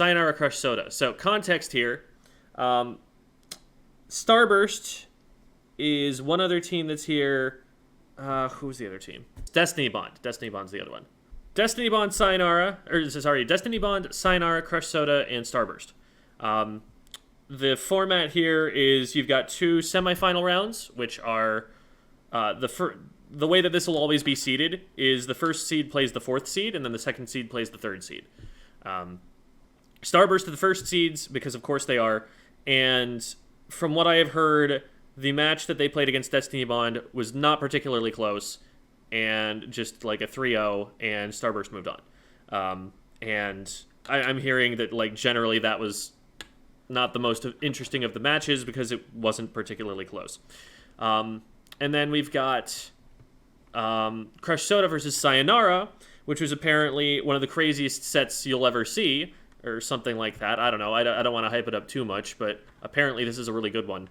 Sayonara Crush Soda. So context here. Starburst is one other team that's here. Who's the other team? Destiny Bond. Destiny Bond's the other one. Destiny Bond, Sayonara, Destiny Bond, Sayonara, Crush Soda, and Starburst. The format here is you've got 2 semifinal rounds, which are the way that this will always be seeded is the first seed plays the 4th seed, and then the second seed plays the 3rd seed. Starburst are the first seeds, because of course they are, and from what I have heard, the match that they played against Destiny Bond was not particularly close, and just like a 3-0, and Starburst moved on. And I'm hearing that like generally that was not the most interesting of the matches because it wasn't particularly close. And then we've got Crush Soda versus Sayonara, which was apparently one of the craziest sets you'll ever see, or something like that. I don't know. I don't want to hype it up too much, but apparently this is a really good one.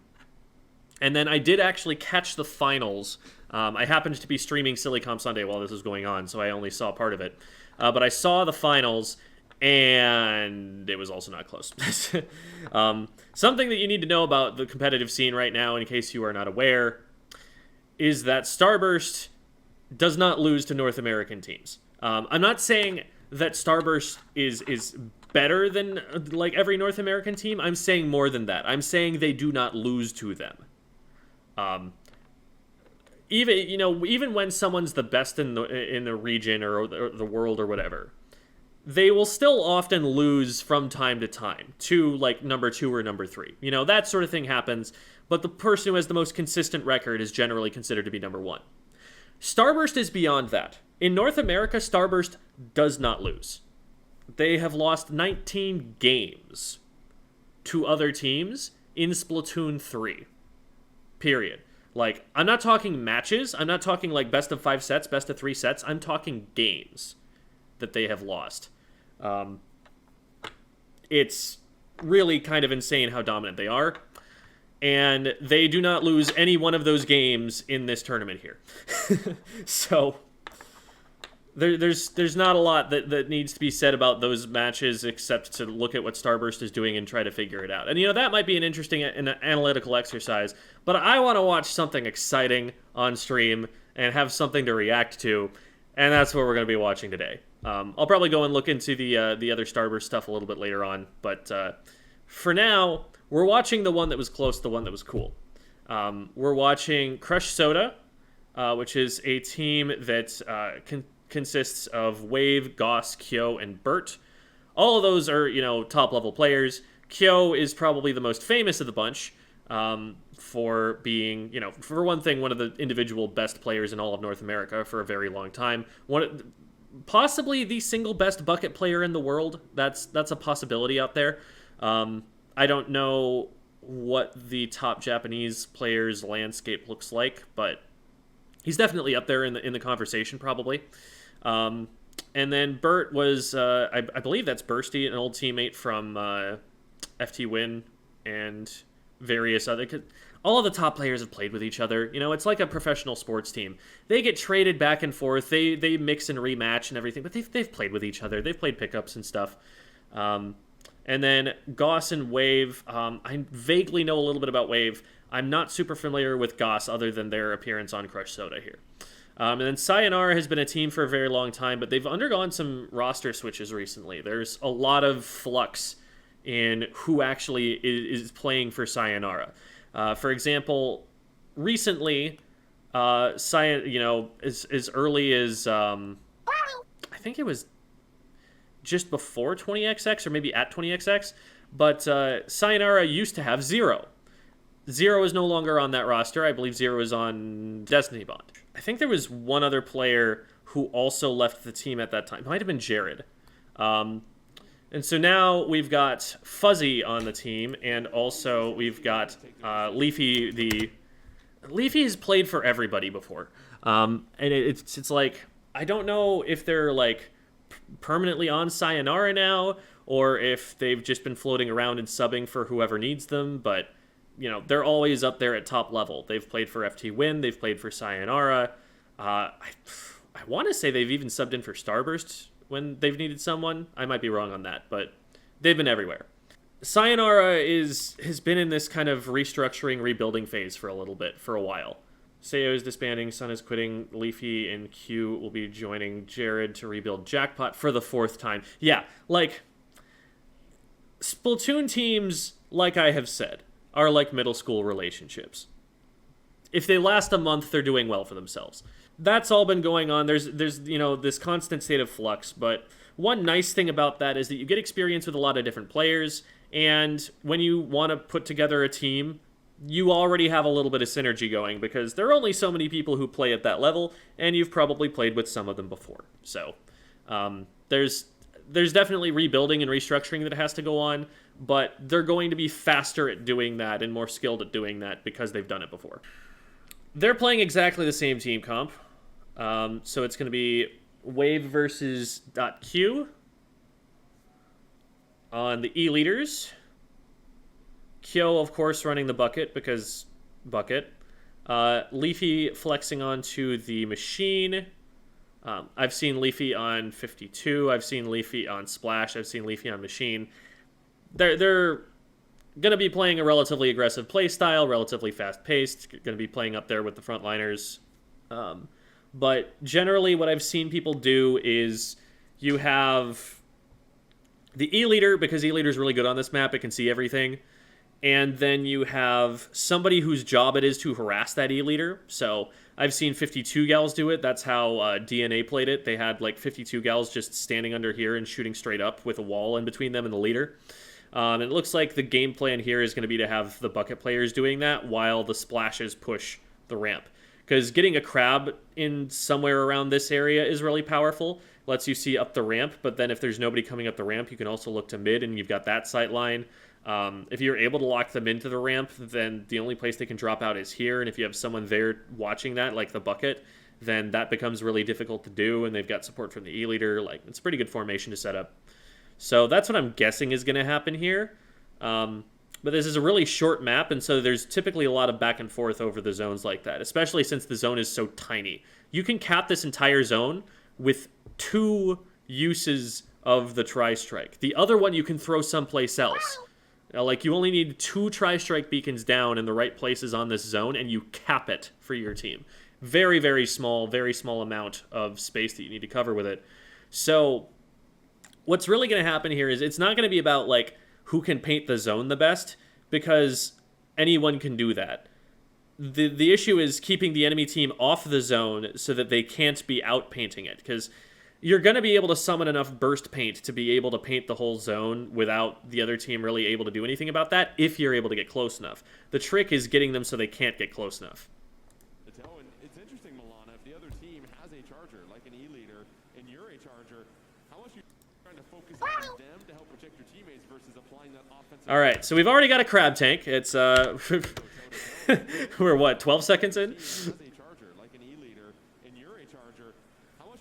And then I did actually catch the finals. I happened to be streaming Silly Comp Sunday while this was going on, so I only saw part of it. But I saw the finals, and it was also not close. Something that you need to know about the competitive scene right now, in case you are not aware, is that Starburst does not lose to North American teams. I'm not saying that Starburst is better than like every North American team. I'm saying more than that. I'm saying they do not lose to them. Even when someone's the best in the region or the world or whatever, they will still often lose from time to time to like number 2 or number 3. That sort of thing happens, but the person who has the most consistent record is generally considered to be number 1. Starburst is beyond that. In North America, Starburst does not lose. They have lost 19 games to other teams in Splatoon 3. Period. Like, I'm not talking matches. I'm not talking like best of 5 sets, best of 3 sets. I'm talking games that they have lost. It's really kind of insane how dominant they are. And they do not lose any one of those games in this tournament here. So there's not a lot that needs to be said about those matches except to look at what Starburst is doing and try to figure it out. And that might be an interesting analytical exercise, but I want to watch something exciting on stream and have something to react to, and that's what we're going to be watching today. I'll probably go and look into the other Starburst stuff a little bit later on, but for now, we're watching the one that was close, the one that was cool. We're watching Crush Soda, which is a team that consists of Wave, Goss, Kyo, and Bert. All of those are, top-level players. Kyo is probably the most famous of the bunch for being, for one thing, one of the individual best players in all of North America for a very long time. Possibly the single best bucket player in the world. That's a possibility out there. I don't know what the top Japanese players landscape looks like, but he's definitely up there in the conversation, probably. And then Bert was, I believe that's Bursty, an old teammate from FT Win and various other... All of the top players have played with each other. It's like a professional sports team. They get traded back and forth. They mix and rematch and everything, but they've played with each other. They've played pickups and stuff. And then Goss and Wave. I vaguely know a little bit about Wave. I'm not super familiar with Goss other than their appearance on Crush Soda here. And then Sayonara has been a team for a very long time, but they've undergone some roster switches recently. There's a lot of flux in who actually is playing for Sayonara. For example, recently, as early as, I think it was just before 20XX or maybe at 20XX, but Sayonara used to have Zero. Zero is no longer on that roster. I believe Zero is on Destiny Bond. I think there was one other player who also left the team at that time. It might have been Jared. And so now we've got Fuzzy on the team, and also we've got Leafy. Leafy has played for everybody before. And it's like, I don't know if they're like permanently on Sayonara now, or if they've just been floating around and subbing for whoever needs them, but they're always up there at top level. They've played for FT Win, they've played for Sayonara. I want to say they've even subbed in for Starburst when they've needed someone. I might be wrong on that, but They've been everywhere. Sayonara has been in this kind of restructuring, rebuilding phase for a little bit, for a while. Sayo is disbanding, Sun is quitting, Leafy and Q will be joining Jared to rebuild Jackpot for the 4th time. Yeah, like, Splatoon teams, like I have said, are like middle school relationships. If they last a month, they're doing well for themselves. That's all been going on. There's this constant state of flux, but one nice thing about that is that you get experience with a lot of different players, and when you want to put together a team, you already have a little bit of synergy going because there are only so many people who play at that level, and you've probably played with some of them before. So there's definitely rebuilding and restructuring that has to go on, but they're going to be faster at doing that and more skilled at doing that because they've done it before. They're playing exactly the same team comp, so it's going to be Wave versus .Q on the E-Leaders. Kyo, of course, running the bucket because bucket. Leafy flexing onto the machine. I've seen Leafy on 52. I've seen Leafy on Splash. I've seen Leafy on machine. They're going to be playing a relatively aggressive play style, relatively fast-paced. Going to be playing up there with the frontliners. But generally what I've seen people do is you have the E-Leader, because E-Leader is really good on this map. It can see everything. And then you have somebody whose job it is to harass that E-Leader. So I've seen 52 gals do it. That's how DNA played it. They had like 52 gals just standing under here and shooting straight up with a wall in between them and the leader. It looks like the game plan here is going to be to have the bucket players doing that while the splashes push the ramp. Because getting a crab in somewhere around this area is really powerful. Lets you see up the ramp, but then if there's nobody coming up the ramp, you can also look to mid, and you've got that sight line. If you're able to lock them into the ramp, then the only place they can drop out is here, and if you have someone there watching that, like the bucket, then that becomes really difficult to do, and they've got support from the E-Leader. Like, it's a pretty good formation to set up. So that's what I'm guessing is going to happen here. But this is a really short map, and so there's typically a lot of back and forth over the zones like that, especially since the zone is so tiny. You can cap this entire zone with 2 uses of the Tri-Strike. The other one you can throw someplace else. Like, you only need 2 Tri-Strike beacons down in the right places on this zone, and you cap it for your team. Very, very small amount of space that you need to cover with it. So what's really going to happen here is it's not going to be about, like, who can paint the zone the best, because anyone can do that. The issue is keeping the enemy team off the zone so that they can't be out painting it, because you're going to be able to summon enough burst paint to be able to paint the whole zone without the other team really able to do anything about that if you're able to get close enough. The trick is getting them so they can't get close enough. It's interesting, Milana, if the other team has a charger, like an E-Leader, and you're a charger, how much are you trying to focus on them to help protect your teammates versus applying that offensive... All right, so we've already got a crab tank. It's, we're what, 12 seconds in?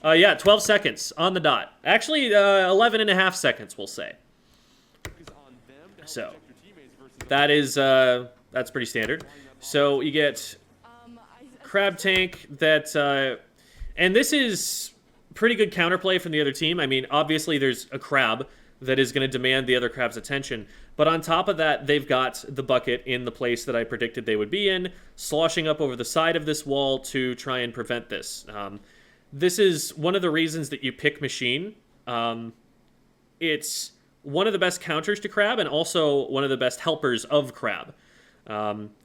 Yeah, 12 seconds on the dot. Actually, 11 and a half seconds, we'll say. So, that is, that's pretty standard. So, you get crab tank that, and this is pretty good counterplay from the other team. I mean, obviously there's a crab that is going to demand the other crab's attention. But on top of that, they've got the bucket in the place that I predicted they would be in, sloshing up over the side of this wall to try and prevent this. This is one of the reasons that you pick machine. It's one of the best counters to crab and also one of the best helpers of crab.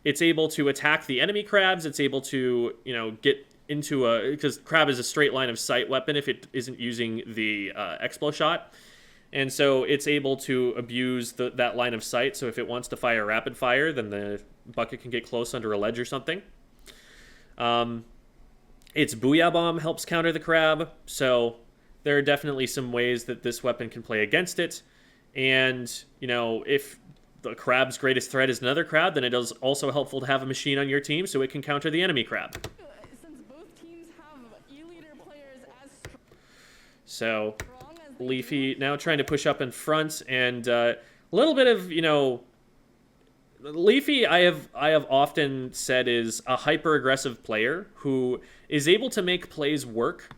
It's able to attack the enemy crabs. It's able to, get into a... Because crab is a straight line of sight weapon if it isn't using the Explo shot. And so it's able to abuse that line of sight. So if it wants to fire rapid fire, then the bucket can get close under a ledge or something. Its Booyah Bomb helps counter the crab. So there are definitely some ways that this weapon can play against it. And, if the crab's greatest threat is another crab, then it is also helpful to have a machine on your team so it can counter the enemy crab. Since both teams have E-Leader players as so Leafy now trying to push up in front, and a little bit of, Leafy, I have often said, is a hyper-aggressive player who is able to make plays work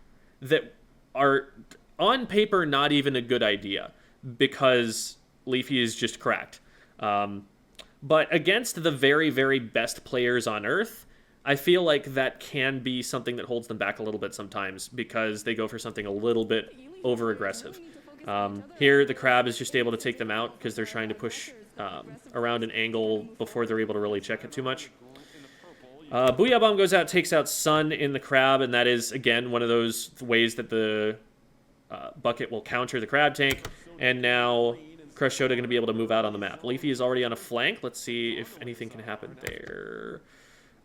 that are, on paper, not even a good idea, because Leafy is just cracked. But against the very, very best players on Earth, I feel like that can be something that holds them back a little bit sometimes because they go for something a little bit over-aggressive. Here, the Crab is just able to take them out because they're trying to push around an angle before they're able to really check it too much. Booyah Bomb goes out, takes out Sun in the Crab, and that is, again, one of those ways that the Bucket will counter the Crab tank. And now Crush Soda going to be able to move out on the map. Leafy is already on a flank. Let's see if anything can happen there.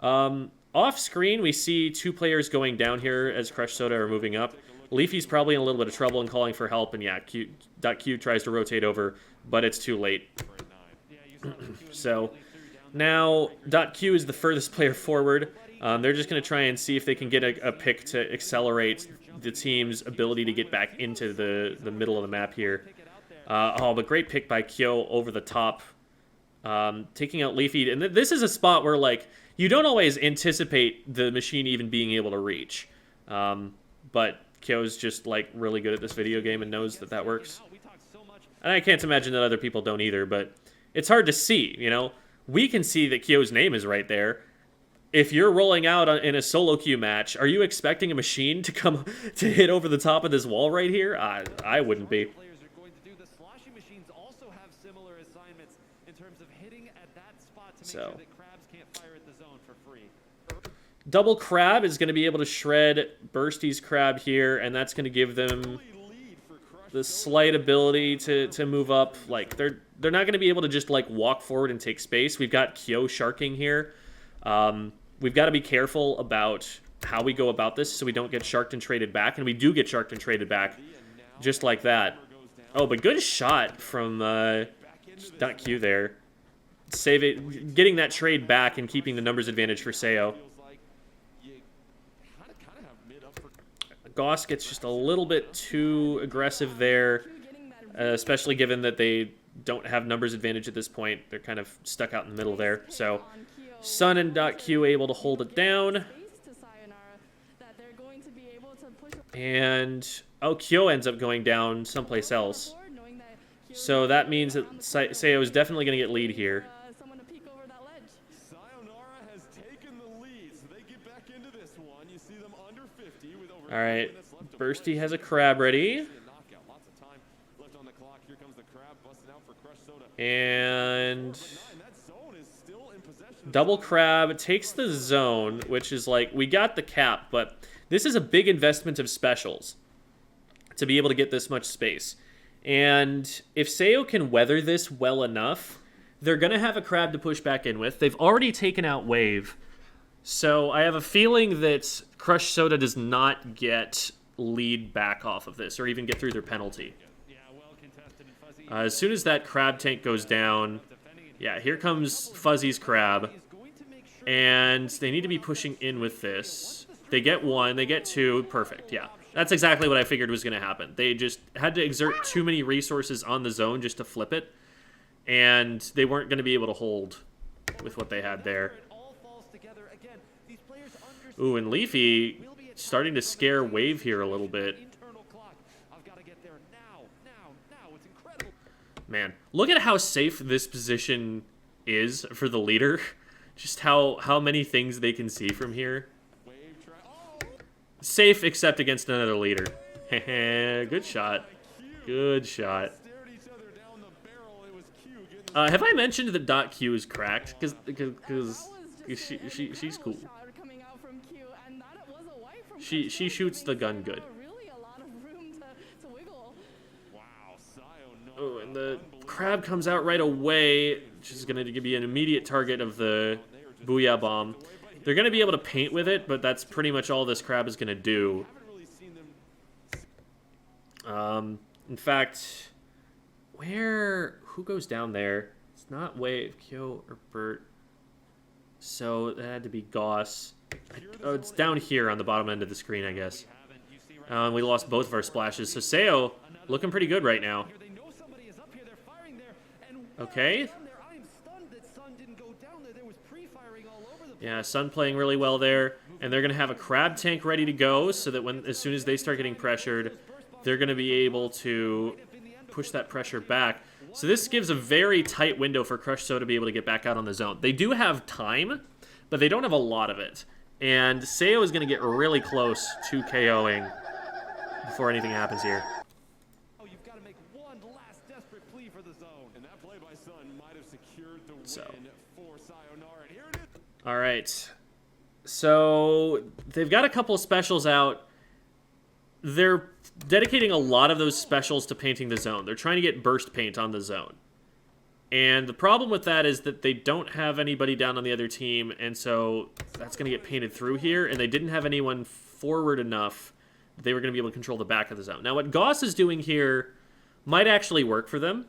Off screen, we see 2 players going down here as Crush Soda are moving up. Leafy's probably in a little bit of trouble and calling for help, and yeah, Q tries to rotate over, but it's too late. So now Q is the furthest player forward. They're just going to try and see if they can get a pick to accelerate the team's ability to get back into the middle of the map here. But great pick by Kyo over the top, taking out Leafy. And this is a spot where, like, you don't always anticipate the machine even being able to reach. But Kyo's just, like, really good at this video game and knows that that works. And I can't imagine that other people don't either, but it's hard to see, you know? We can see that Kyo's name is right there. If you're rolling out in a solo queue match, are you expecting a machine to come to hit over the top of this wall right here? I wouldn't be. So Double Crab is going to be able to shred Bursty's Crab here, and that's going to give them the slight ability to move up. Like, they're not going to be able to just, like, walk forward and take space. We've got Kyo sharking here. We've got to be careful about how we go about this so we don't get sharked and traded back, and we do get sharked and traded back just like that. Oh, but good shot from .Q there. Save it, getting that trade back and keeping the numbers advantage for Sayo. Goss gets just a little bit too aggressive there, especially given that they don't have numbers advantage at this point. They're kind of stuck out in the middle there. So Sun and .Q able to hold it down. And, oh, Kyo ends up going down someplace else. So that means that Sayo is definitely going to get lead here. Sayonara has taken the lead, so they get back into this one. You see them under 50 with over all right, Bursty has a Crab ready. And Double Crab takes the zone, which is like, we got the cap, but this is a big investment of specials to be able to get this much space. And if Sayo can weather this well enough, they're going to have a Crab to push back in with. They've already taken out Wave. So I have a feeling that Crush Soda does not get lead back off of this, or even get through their penalty. As soon as that Crab tank goes down, yeah, here comes Fuzzy's Crab. And they need to be pushing in with this. They get 1, they get 2, perfect, yeah. That's exactly what I figured was going to happen. They just had to exert too many resources on the zone just to flip it. And they weren't going to be able to hold with what they had there. Ooh, and Leafy starting to scare Wave here a little bit. Man, look at how safe this position is for the leader. Just how many things they can see from here. Safe except against another leader. Good shot. Good shot. Have I mentioned that .Q is cracked? Because she's cool. She shoots the gun good. Oh, and the Crab comes out right away, which is going to be an immediate target of the Booyah Bomb. They're going to be able to paint with it, but that's pretty much all this Crab is going to do. In fact, who goes down there? It's not Wave, Kyo, or Bert. So that had to be Goss. Oh, it's down here on the bottom end of the screen, I guess. We lost both of our splashes. So Sayo looking pretty good right now. Okay. Yeah, Sun playing really well there. And they're going to have a Crab tank ready to go so that as soon as they start getting pressured, they're going to be able to push that pressure back. So this gives a very tight window for Crush Soda to be able to get back out on the zone. They do have time, but they don't have a lot of it. And Sayo is going to get really close to KOing before anything happens here. Oh, you've got to make one last desperate plea for the zone. And that play by Sun might have secured the win for Sayonara. And here it is. All right. So they've got a couple of specials out. They're dedicating a lot of those specials to painting the zone. They're trying to get burst paint on the zone. And the problem with that is that they don't have anybody down on the other team, and so that's going to get painted through here, and they didn't have anyone forward enough that they were going to be able to control the back of the zone. Now, what Goss is doing here might actually work for them,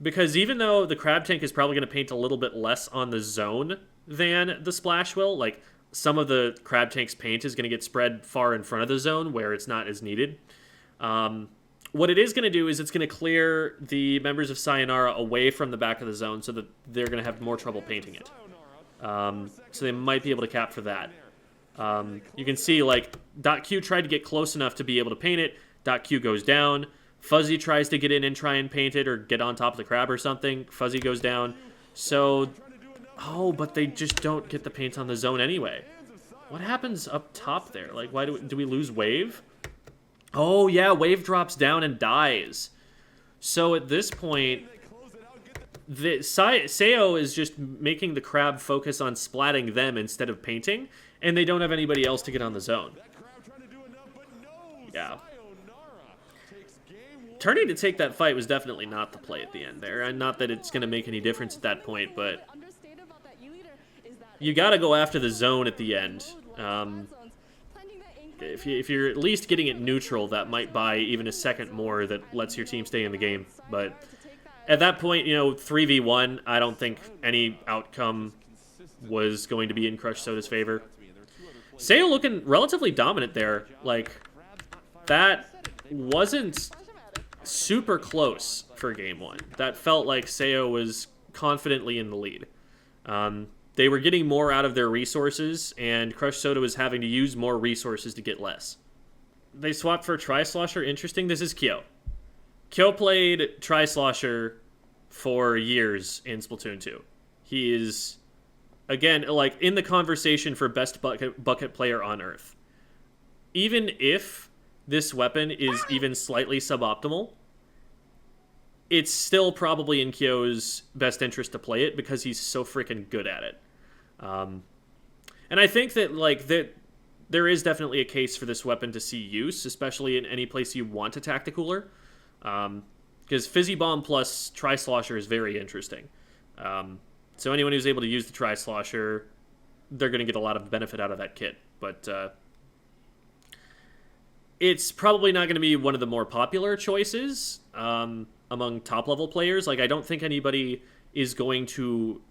because even though the Crab Tank is probably going to paint a little bit less on the zone than the Splash will, like, some of the Crab Tank's paint is going to get spread far in front of the zone where it's not as needed. What it is going to do is it's going to clear the members of Sayonara away from the back of the zone so that they're going to have more trouble painting it. So they might be able to cap for that. You can see, like, .Q tried to get close enough to be able to paint it. .Q goes down. Fuzzy tries to get in and try and paint it or get on top of the crab or something. Fuzzy goes down. So... Oh, but they just don't get the paint on the zone anyway. What happens up top there? Like, why do we lose Wave? Oh, yeah, Wave drops down and dies. So at this point, Sayo is just making the crab focus on splatting them instead of painting, and they don't have anybody else to get on the zone. Yeah. Turning to take that fight was definitely not the play at the end there, and not that it's going to make any difference at that point, but... You gotta go after the zone at the end. If you're at least getting it neutral, that might buy even a second more that lets your team stay in the game. But at that point, you know, 3v1, I don't think any outcome was going to be in Crush Soda's favor. Sayo looking relatively dominant there. Like, that wasn't super close for game one. That felt like Sayo was confidently in the lead. They were getting more out of their resources, and Crush Soda was having to use more resources to get less. They swapped for Tri-Slosher. Interesting. This is Kyo. Kyo played Tri-Slosher for years in Splatoon 2. He is, again, like, in the conversation for best bucket player on Earth. Even if this weapon is even slightly suboptimal, it's still probably in Kyo's best interest to play it because he's so freaking good at it. And I think that, like, there is definitely a case for this weapon to see use, especially in any place you want a Tacticooler. Because Fizzy Bomb plus Tri-Slosher is very interesting. So anyone who's able to use the Tri-Slosher, they're going to get a lot of benefit out of that kit. But it's probably not going to be one of the more popular choices among top-level players. Like, I don't think anybody is going to...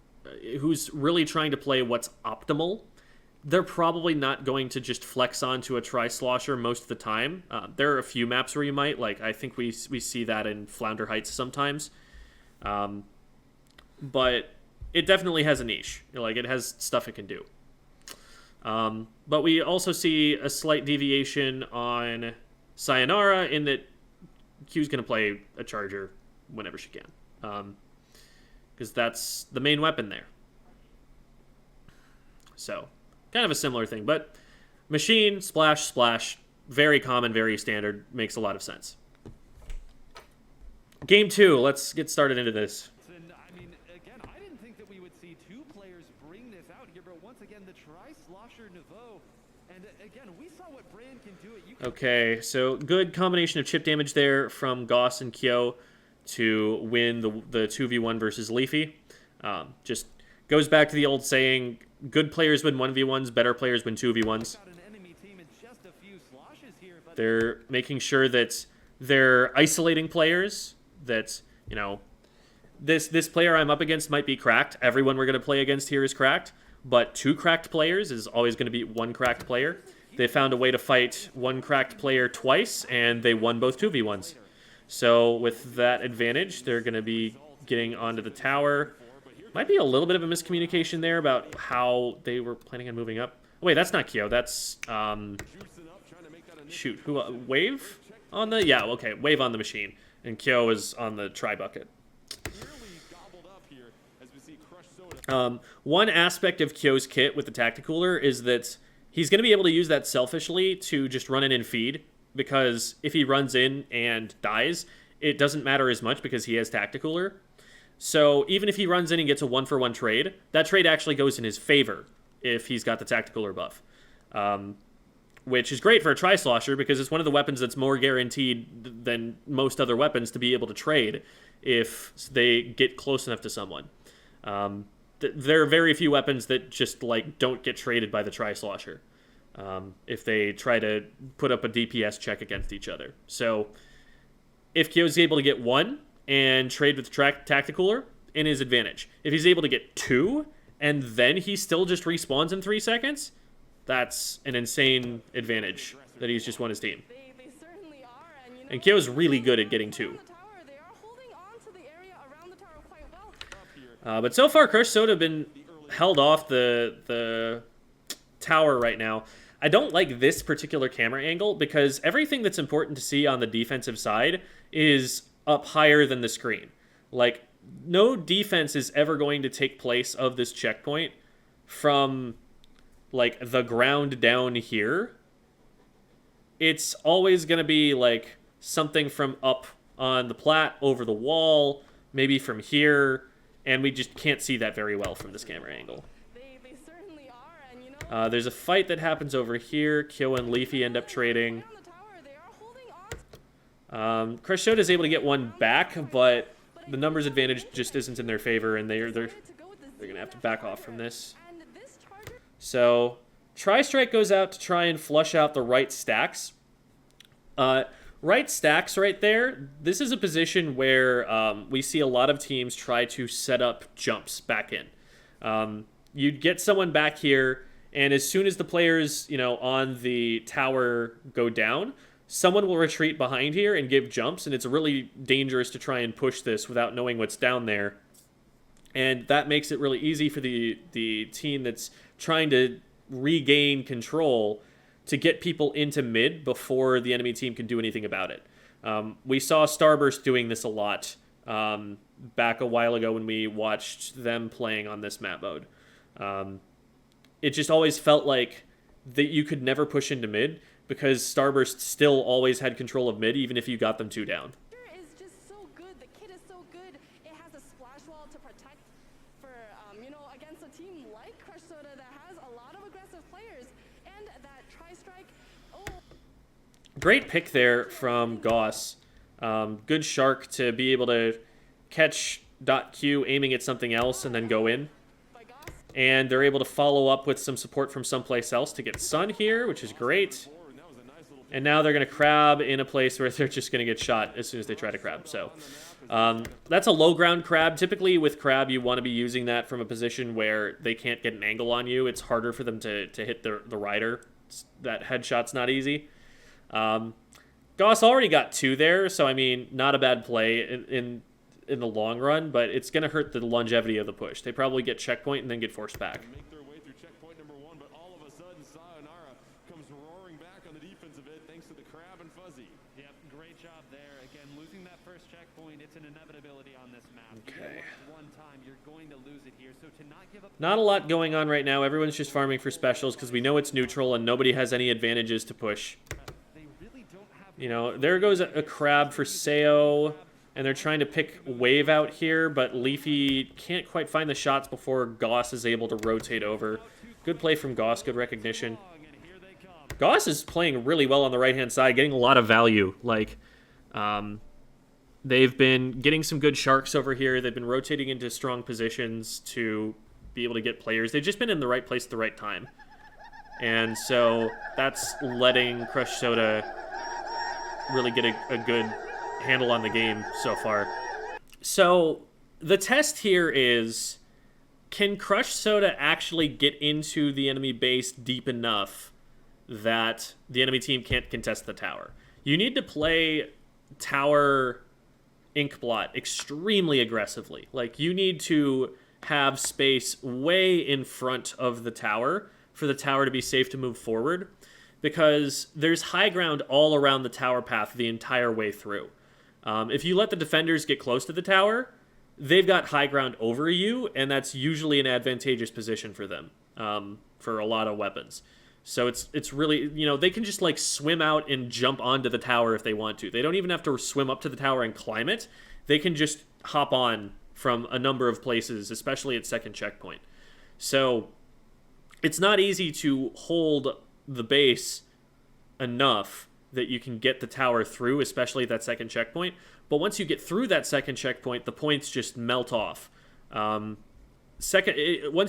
who's really trying to play what's optimal, they're probably not going to just flex onto a Tri-Slosher most of the time. There are a few maps where you might, like, I think we see that in Flounder Heights sometimes. But it definitely has a niche. Like, it has stuff it can do. But we also see a slight deviation on Sayonara in that Q's going to play a charger whenever she can. Because that's the main weapon there. So, kind of a similar thing. But machine, splash, splash, very common, very standard, makes a lot of sense. Game 2, let's get started into this. I mean, again, I didn't think that we would see two players bring this out here, but once again, the Tri-Slosher Nouveau. And again, we saw what Brand can do. Okay, so good combination of chip damage there from Goss and Kyo to win the 2v1 versus Leafy. Just goes back to the old saying, good players win 1v1s, better players win 2v1s. They're making sure that they're isolating players, that, you know, this player I'm up against might be cracked. Everyone we're going to play against here is cracked, but two cracked players is always going to beat one cracked player. They found a way to fight one cracked player twice, and they won both 2v1s. So with that advantage, they're going to be getting onto the tower. Might be a little bit of a miscommunication there about how they were planning on moving up. Oh, wait, that's not Kyo. That's, shoot, who, Wave on the, yeah, okay, Wave on the machine. And Kyo is on the tri-bucket. we see Crush Soda. One aspect of Kyo's kit with the Tacticooler is that he's going to be able to use that selfishly to just run in and feed, because if he runs in and dies, it doesn't matter as much because he has Tacticooler. So even if he runs in and gets a 1-for-1 trade, that trade actually goes in his favor if he's got the Tacticooler buff. Which is great for a Tri-Slosher because it's one of the weapons that's more guaranteed than most other weapons to be able to trade if they get close enough to someone. There are very few weapons that just like don't get traded by the Tri-Slosher if they try to put up a DPS check against each other. So if Kyo's able to get 1 and trade with Tacticooler, in his advantage. If he's able to get 2 and then he still just respawns in 3 seconds, that's an insane advantage that he's just won his team. They certainly are, and you know, And Kyo's really good at getting 2. they are holding on to the area around the tower quite well. But so far, Crush Soda have been held off the tower right now. I don't like this particular camera angle because everything that's important to see on the defensive side is up higher than the screen. Like, no defense is ever going to take place of this checkpoint from, like, the ground down here. It's always going to be, like, something from up on the plat, over the wall, maybe from here, and we just can't see that very well from this camera angle. They certainly are, and you know, There's a fight that happens over here. Kyo and Leafy end up trading. around the tower, they are holding on. Crush Soda is able to get 1 back, but the numbers advantage just isn't in their favor, and they're going to have to back off from this. And this charger, So, Tri-Strike goes out to try and flush out the right stacks. Right stacks right there, this is a position where we see a lot of teams try to set up jumps back in. You'd get someone back here, and as soon as the players, on the tower go down, someone will retreat behind here and give jumps, and it's really dangerous to try and push this without knowing what's down there. And that makes it really easy for the team that's trying to regain control to get people into mid before the enemy team can do anything about it. We saw Starburst doing this a lot back a while ago when we watched them playing on this map mode. It just always felt like that you could never push into mid because Starburst still always had control of mid even if you got them 2 down. is just so good. The kit is so good. It has a splash wall to protect for, against a team like Crush Soda that has a lot of aggressive players. And that Tri-Strike, Great pick there from Goss. Good Shark to be able to catch .Q aiming at something else and then go in. by Goss. And they're able to follow up with some support from someplace else to get Sun here, which is great. And now they're going to crab in a place where they're just going to get shot as soon as they try to crab. So that's a low ground crab. Typically with crab, you want to be using that from a position where they can't get an angle on you. It's harder for them to hit the rider. That headshot's not easy. Goss already got 2 there, so I mean, not a bad play in the long run, but it's going to hurt the longevity of the push. They probably get checkpoint and then get forced back. Make their way through checkpoint number 1, but all of a sudden Sayonara comes roaring back on the defensive end thanks to the crab and fuzzy. Yep, great job there. Again, losing that first checkpoint, it's an inevitability on this map. Okay. You get it one time, you're going to lose it here. So to not give up. Not a lot going on right now. Everyone's just farming for specials because we know it's neutral and nobody has any advantages to push. They really don't have. There goes a crab for Sayo, and they're trying to pick Wave out here, but Leafy can't quite find the shots before Goss is able to rotate over. Good play from Goss, good recognition. And here they come. Goss is playing really well on the right-hand side, getting a lot of value. They've been getting some good sharks over here. They've been rotating into strong positions to be able to get players. They've just been in the right place at the right time. And so that's letting Crush Soda really get a good handle on the game so far. So the test here is, can Crush Soda actually get into the enemy base deep enough that the enemy team can't contest the tower? You need to play tower Inkblot extremely aggressively. Like, you need to have space way in front of the tower for the tower to be safe to move forward, because there's high ground all around the tower path the entire way through. If you let the defenders get close to the tower, they've got high ground over you, and that's usually an advantageous position for them, for a lot of weapons. So it's really, you know, they can just like swim out and jump onto the tower if they want to. They don't even have to swim up to the tower and climb it. They can just hop on from a number of places, especially at second checkpoint. So it's not easy to hold the base enough that you can get the tower through, especially at that second checkpoint. But once you get through that second checkpoint, the points just melt off. Once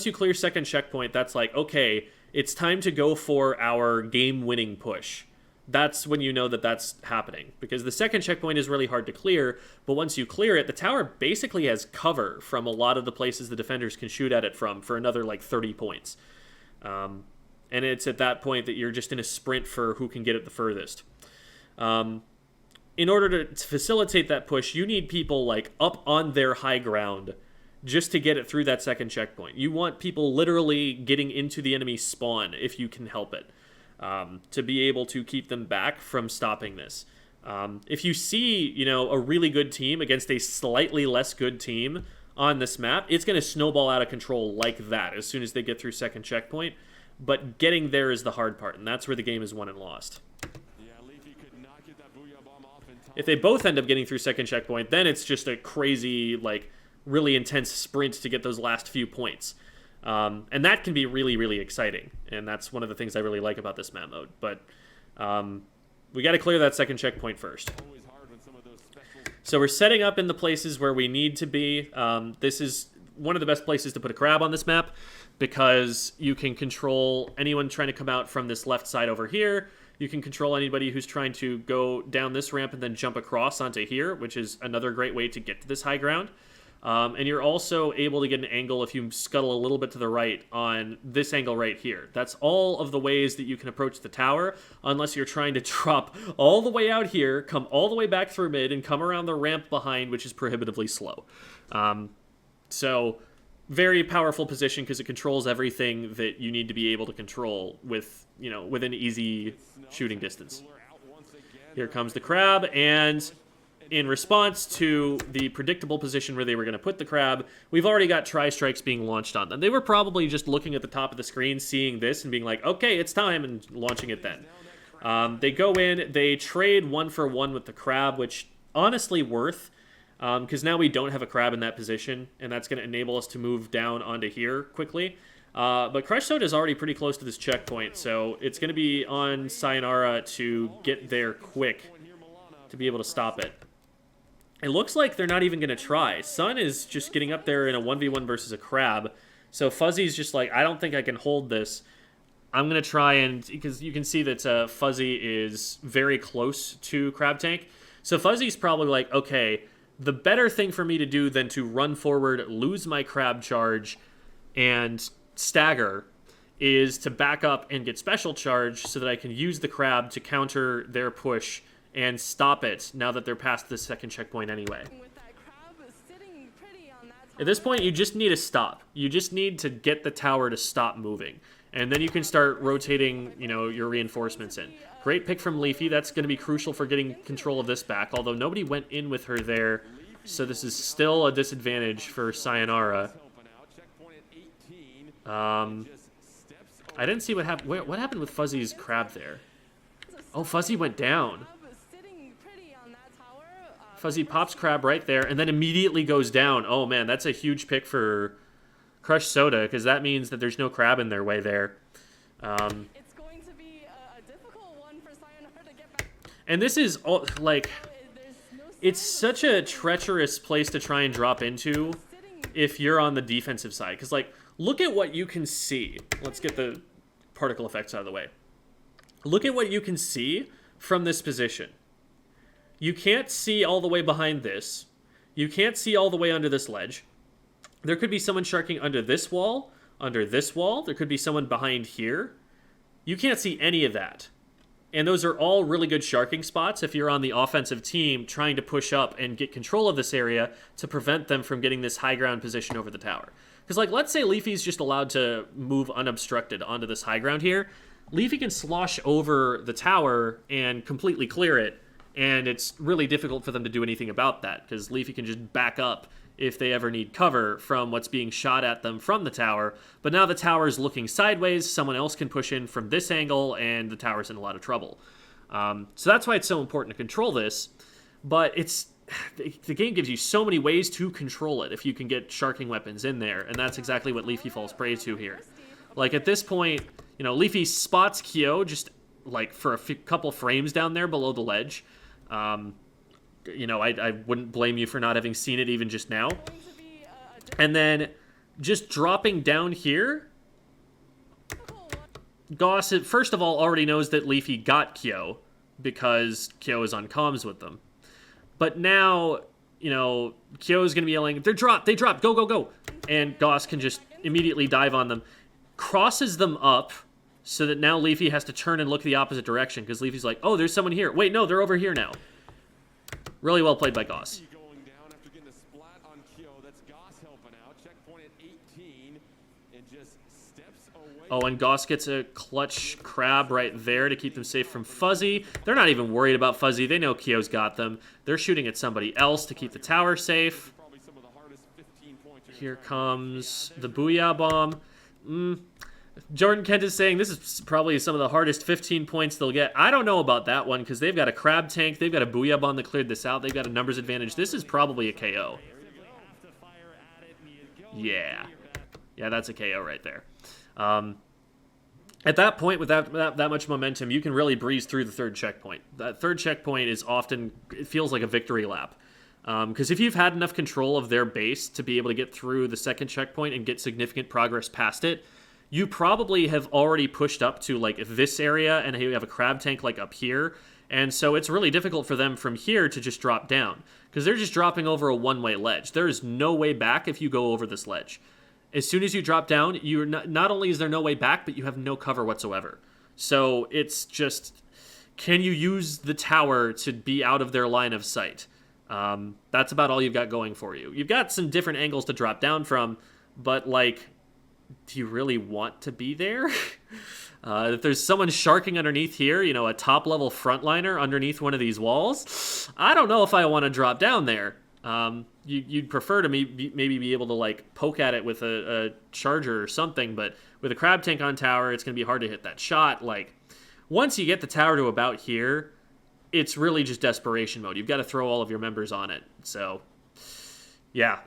you clear second checkpoint, that's like, okay, it's time to go for our game-winning push. That's when you know that that's happening, because the second checkpoint is really hard to clear, but once you clear it, the tower basically has cover from a lot of the places the defenders can shoot at it from for another like 30 points. And it's at that point that you're just in a sprint for who can get it the furthest. In order to facilitate that push, you need people like up on their high ground just to get it through that second checkpoint. You want people literally getting into the enemy spawn if you can help it, to be able to keep them back from stopping this. If you see, you know, a really good team against a slightly less good team on this map, it's going to snowball out of control like that as soon as they get through second checkpoint. But getting there is the hard part, and that's where the game is won and lost. If they both end up getting through second checkpoint, then it's just a crazy, like, really intense sprint to get those last few points. And that can be really, really exciting. And that's one of the things I really like about this map mode. But we got to clear that second checkpoint first. So we're setting up in the places where we need to be. This is one of the best places to put a crab on this map, because you can control anyone trying to come out from this left side over here. You can control anybody who's trying to go down this ramp and then jump across onto here, which is another great way to get to this high ground. And you're also able to get an angle if you scuttle a little bit to the right on this angle right here. That's all of the ways that you can approach the tower, unless you're trying to drop all the way out here, come all the way back through mid, and come around the ramp behind, which is prohibitively slow. So very powerful position because it controls everything that you need to be able to control with, you know, within easy shooting distance. Here comes the crab, and in response to the predictable position where they were going to put the crab, we've already got tri-strikes being launched on them. They were probably just looking at the top of the screen, seeing this, and being like, okay, it's time, and launching it then. They go in, they trade 1-for-1 with the crab, which honestly worth, because now we don't have a crab in that position, and that's going to enable us to move down onto here quickly. But Crush Soda is already pretty close to this checkpoint, so it's going to be on Sayonara to get there quick to be able to stop it. It looks like they're not even going to try. Sun is just getting up there in a 1v1 versus a crab. So Fuzzy's just like, I don't think I can hold this. I'm going to try and... Because you can see that Fuzzy is very close to Crab Tank. So Fuzzy's probably like, okay, the better thing for me to do than to run forward, lose my crab charge, and stagger is to back up and get special charge so that I can use the crab to counter their push and stop it now that they're past the second checkpoint anyway. At this point, you just need to stop. You just need to get the tower to stop moving. And then you can start rotating, you know, your reinforcements in. Great pick from Leafy. That's going to be crucial for getting control of this back, although nobody went in with her there. So this is still a disadvantage for Sayonara. I didn't see what happened. What happened with Fuzzy's crab there? Oh, Fuzzy went down. Fuzzy pops crab right there, and then immediately goes down. Oh, man, that's a huge pick for Crush Soda, because that means that there's no crab in their way there. It's going to be a difficult one for Sayonara to get back. And this is, like, it's such a treacherous place to try and drop into if you're on the defensive side. Because, like, look at what you can see. Let's get the particle effects out of the way. Look at what you can see from this position. You can't see all the way behind this. You can't see all the way under this ledge. There could be someone sharking under this wall, under this wall. There could be someone behind here. You can't see any of that. And those are all really good sharking spots if you're on the offensive team trying to push up and get control of this area to prevent them from getting this high ground position over the tower. Because, like, let's say Leafy's just allowed to move unobstructed onto this high ground here. Leafy can slosh over the tower and completely clear it. And it's really difficult for them to do anything about that, because Leafy can just back up if they ever need cover from what's being shot at them from the tower. But now the tower is looking sideways, someone else can push in from this angle, and the tower's in a lot of trouble. So that's why it's so important to control this, but the game gives you so many ways to control it if you can get sharking weapons in there, and that's exactly what Leafy falls prey to here. Like, at this point, you know, Leafy spots Kyo just, like, for a couple frames down there below the ledge. You know, I wouldn't blame you for not having seen it even just now. And then just dropping down here, Goss, first of all, already knows that Leafy got Kyo because Kyo is on comms with them. But now, you know, Kyo's going to be yelling, they drop, go, go, go. And Goss can just immediately dive on them. Crosses them up so that now Leafy has to turn and look the opposite direction because Leafy's like, oh, there's someone here. Wait, no, they're over here now. Really well played by Goss. Going down after getting a splat on Kyo. That's Goss helping out. Checkpoint at 18 and just steps away. Oh, and Goss gets a clutch crab right there to keep them safe from Fuzzy. They're not even worried about Fuzzy. They know Kyo's got them. They're shooting at somebody else to keep the tower safe. Here comes the Booyah Bomb. Jordan Kent is saying this is probably some of the hardest 15 points they'll get. I don't know about that one because they've got a crab tank. They've got a Booyah Bomb that cleared this out. They've got a numbers advantage. This is probably a KO. Yeah. Yeah, that's a KO right there. At that point, with that much momentum, you can really breeze through the third checkpoint. That third checkpoint is often, it feels like a victory lap. Because if you've had enough control of their base to be able to get through the second checkpoint and get significant progress past it, you probably have already pushed up to like this area and you have a crab tank like up here. And so it's really difficult for them from here to just drop down because they're just dropping over a one-way ledge. There is no way back if you go over this ledge. As soon as you drop down, you're not only is there no way back, but you have no cover whatsoever. So it's just, can you use the tower to be out of their line of sight? That's about all you've got going for you. You've got some different angles to drop down from, but like, do you really want to be there? If there's someone sharking underneath here, you know, a top-level frontliner underneath one of these walls, I don't know if I want to drop down there. You'd prefer to maybe be able to, like, poke at it with a charger or something, but with a crab tank on tower, it's going to be hard to hit that shot. Like, once you get the tower to about here, it's really just desperation mode. You've got to throw all of your members on it. So, yeah.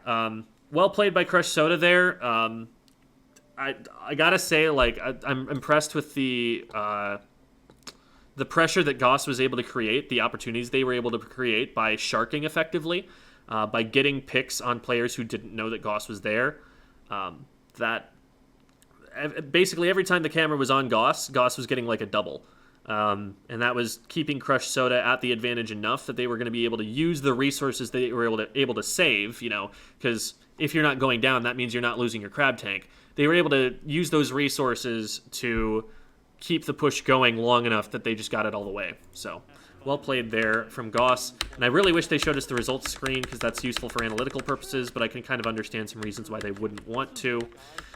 Well played by Crush Soda there. I gotta say, like, I'm impressed with the pressure that Goss was able to create, the opportunities they were able to create by sharking effectively, by getting picks on players who didn't know that Goss was there. That basically every time the camera was on Goss was getting like a double. And that was keeping Crush Soda at the advantage enough that they were going to be able to use the resources they were able to save, you know, because if you're not going down, that means you're not losing your crab tank. They were able to use those resources to keep the push going long enough that they just got it all the way. So, well played there from Goss. And I really wish they showed us the results screen because that's useful for analytical purposes, but I can kind of understand some reasons why they wouldn't want to.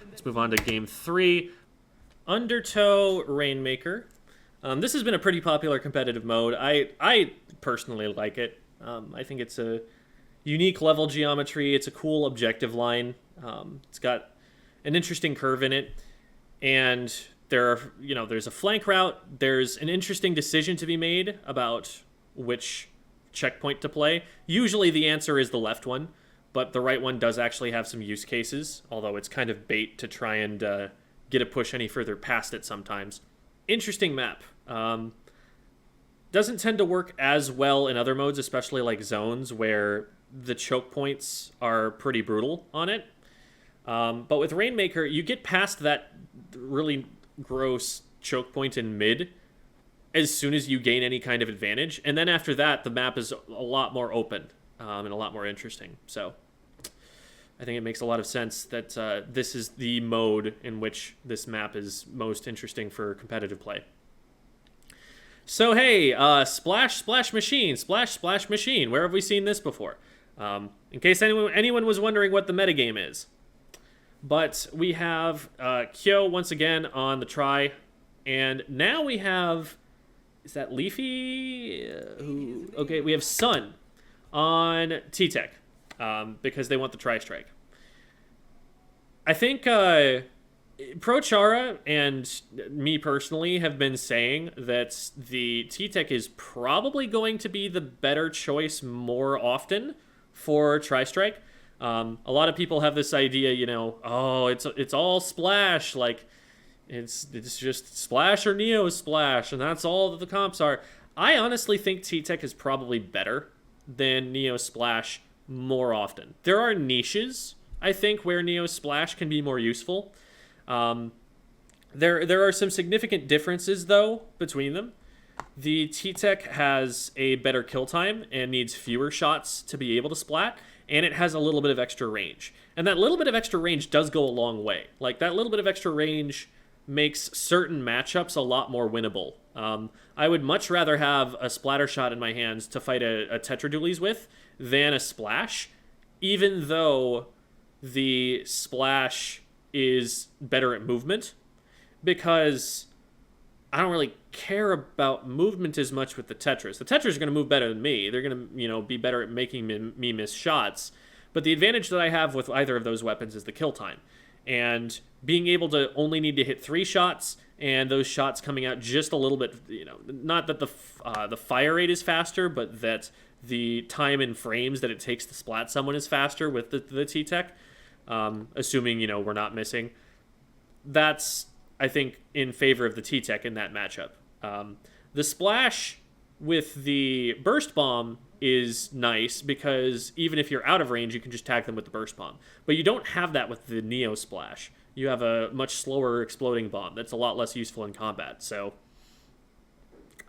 Let's move on to Game 3. Undertow Rainmaker. This has been a pretty popular competitive mode. I personally like it. I think it's a unique level geometry. It's a cool objective line. It's got an interesting curve in it, and there's a flank route. There's an interesting decision to be made about which checkpoint to play. Usually the answer is the left one, but the right one does actually have some use cases, although it's kind of bait to try and get a push any further past it sometimes. Interesting map. Doesn't tend to work as well in other modes, especially like zones where the choke points are pretty brutal on it. But with Rainmaker, you get past that really gross choke point in mid as soon as you gain any kind of advantage. And then after that, the map is a lot more open and a lot more interesting. So I think it makes a lot of sense that this is the mode in which this map is most interesting for competitive play. So hey, Splash, Splash Machine, Splash, Splash Machine. Where have we seen this before? In case anyone was wondering what the metagame is. But we have Kyo once again on the try. And now we have... Is that Leafy? Okay, we have Sun on T-Tech. because they want the tri-strike. I think Prochara and me personally have been saying that the T-Tech is probably going to be the better choice more often for tri-strike. A lot of people have this idea, you know, oh, it's all splash, like it's just splash or neo splash, and that's all that the comps are. I honestly think T-Tech is probably better than neo splash more often. There are niches, I think, where neo splash can be more useful. There are some significant differences though between them. The T-Tech has a better kill time and needs fewer shots to be able to splat, and it has a little bit of extra range. And that little bit of extra range does go a long way. Like, that little bit of extra range makes certain matchups a lot more winnable. I would much rather have a splatter shot in my hands to fight a Tetradulies with than a splash, even though the splash is better at movement, because I don't really care about movement as much with the Tetras. The Tetras are going to move better than me. They're going to, you know, be better at making me miss shots. But the advantage that I have with either of those weapons is the kill time. And being able to only need to hit 3 shots, and those shots coming out just a little bit, you know, not that the fire rate is faster, but that the time in frames that it takes to splat someone is faster with the T-Tech, assuming, you know, we're not missing. That's, I think, in favor of the T-Tech in that matchup. The splash with the burst bomb is nice because even if you're out of range, you can just tag them with the burst bomb. But you don't have that with the Neo Splash. You have a much slower exploding bomb that's a lot less useful in combat. So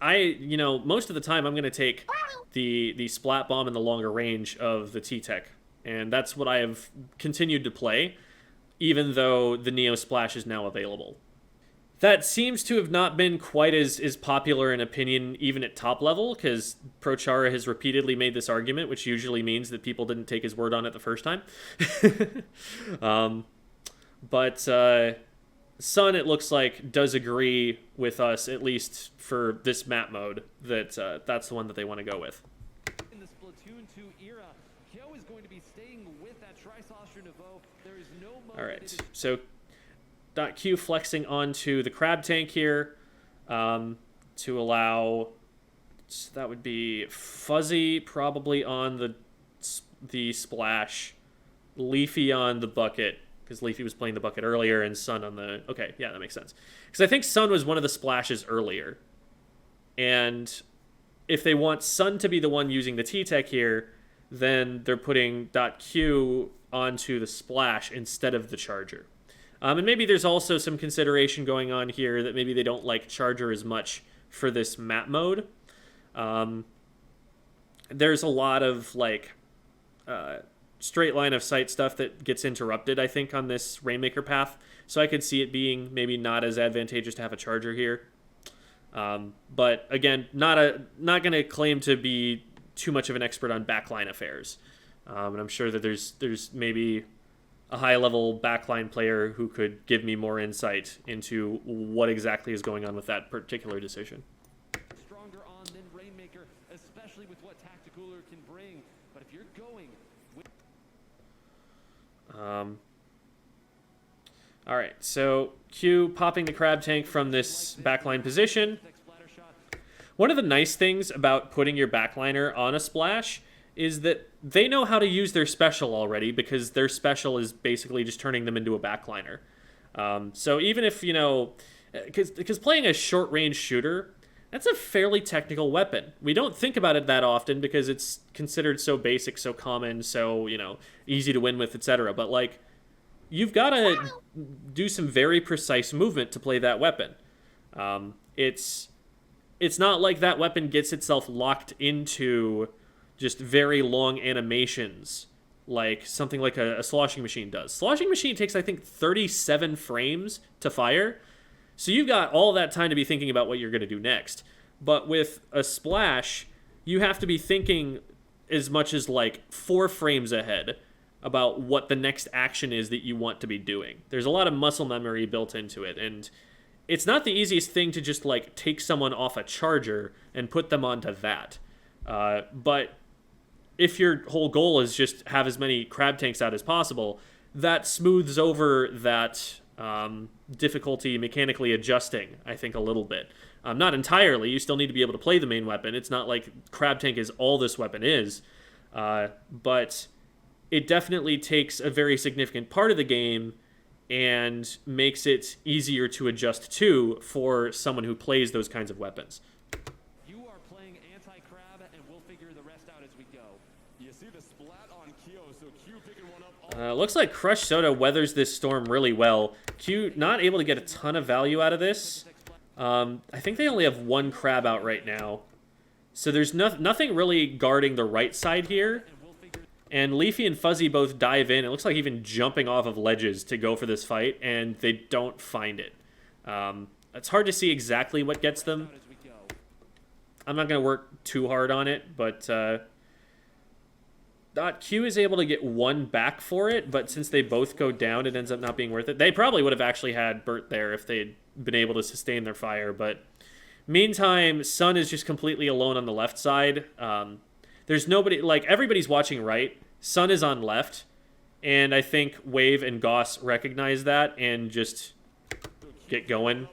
you know, most of the time I'm going to take the splat bomb in the longer range of the T-Tech. And that's what I have continued to play, even though the Neo Splash is now available. That seems to have not been quite as popular an opinion even at top level, because Prochara has repeatedly made this argument, which usually means that people didn't take his word on it the first time. But Sun, it looks like, does agree with us, at least for this map mode, that that's the one that they want to go with. In the Splatoon 2 era, Kyo is going to be staying with that Tri-Saucer Nouveau. There is no mode. All right, so .Q flexing onto the crab tank here to allow, so that would be Fuzzy probably on the splash, Leafy on the bucket, because Leafy was playing the bucket earlier, and Sun on the, okay, yeah, that makes sense. Because I think Sun was one of the splashes earlier, and if they want Sun to be the one using the T-Tech here, then they're putting .Q onto the splash instead of the charger. And maybe there's also some consideration going on here that maybe they don't like Charger as much for this map mode. There's a lot of like straight line of sight stuff that gets interrupted, I think, on this Rainmaker path. So I could see it being maybe not as advantageous to have a Charger here. But again, not going to claim to be too much of an expert on backline affairs. And I'm sure that there's maybe a high-level backline player who could give me more insight into what exactly is going on with that particular decision. Stronger on than Rainmaker, especially with what Tacticooler can bring. But if you're going with... All right, so Q popping the crab tank from this backline position. One of the nice things about putting your backliner on a splash is that they know how to use their special already, because their special is basically just turning them into a backliner. So even if, you know, because playing a short-range shooter, that's a fairly technical weapon. We don't think about it that often because it's considered so basic, so common, so, you know, easy to win with, etc. But, like, you've got to do some very precise movement to play that weapon. It's not like that weapon gets itself locked into just very long animations like something like a sloshing machine does. Sloshing machine takes, I think, 37 frames to fire. So you've got all that time to be thinking about what you're going to do next. But with a splash, you have to be thinking as much as like 4 frames ahead about what the next action is that you want to be doing. There's a lot of muscle memory built into it, and it's not the easiest thing to just like take someone off a charger and put them onto that. But if your whole goal is just have as many crab tanks out as possible, that smooths over that difficulty mechanically adjusting, I think, a little bit. Not entirely. You still need to be able to play the main weapon. It's not like crab tank is all this weapon is. But it definitely takes a very significant part of the game and makes it easier to adjust to for someone who plays those kinds of weapons. You are playing anti-crab, and we'll figure the rest out as we go. You see the splat on Q, so Q picking one up. Looks like Crush Soda weathers this storm really well. Q not able to get a ton of value out of this. I think they only have one crab out right now. So there's nothing really guarding the right side here. And Leafy and Fuzzy both dive in. It looks like even jumping off of ledges to go for this fight, and they don't find it. It's hard to see exactly what gets them. I'm not going to work too hard on it, but Q is able to get one back for it, but since they both go down, it ends up not being worth it. They probably would have actually had Bert there if they'd been able to sustain their fire, but meantime, Sun is just completely alone on the left side. There's nobody, like, everybody's watching right. Sun is on left, and I think Wave and Goss recognize that and just get going.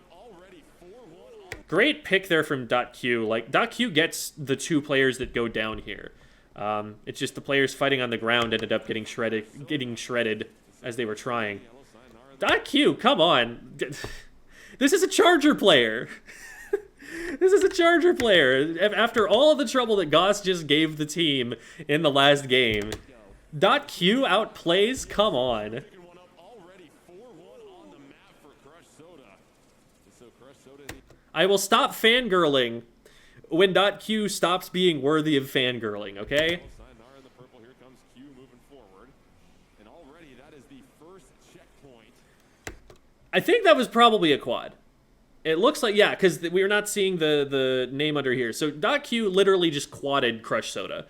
Great pick there from .Q. Like, .Q gets the two players that go down here. It's just the players fighting on the ground ended up getting shredded as they were trying. .Q, come on. This is a Charger player. This is a Charger player. After all the trouble that Goss just gave the team in the last game, .Q outplays? Come on. I will stop fangirling when .Q stops being worthy of fangirling, okay? Sayonara in the purple, here comes Q moving forward. And already that is the first checkpoint. I think that was probably a quad. It looks like, yeah, because we're not seeing the name under here. So .Q literally just quadded Crush Soda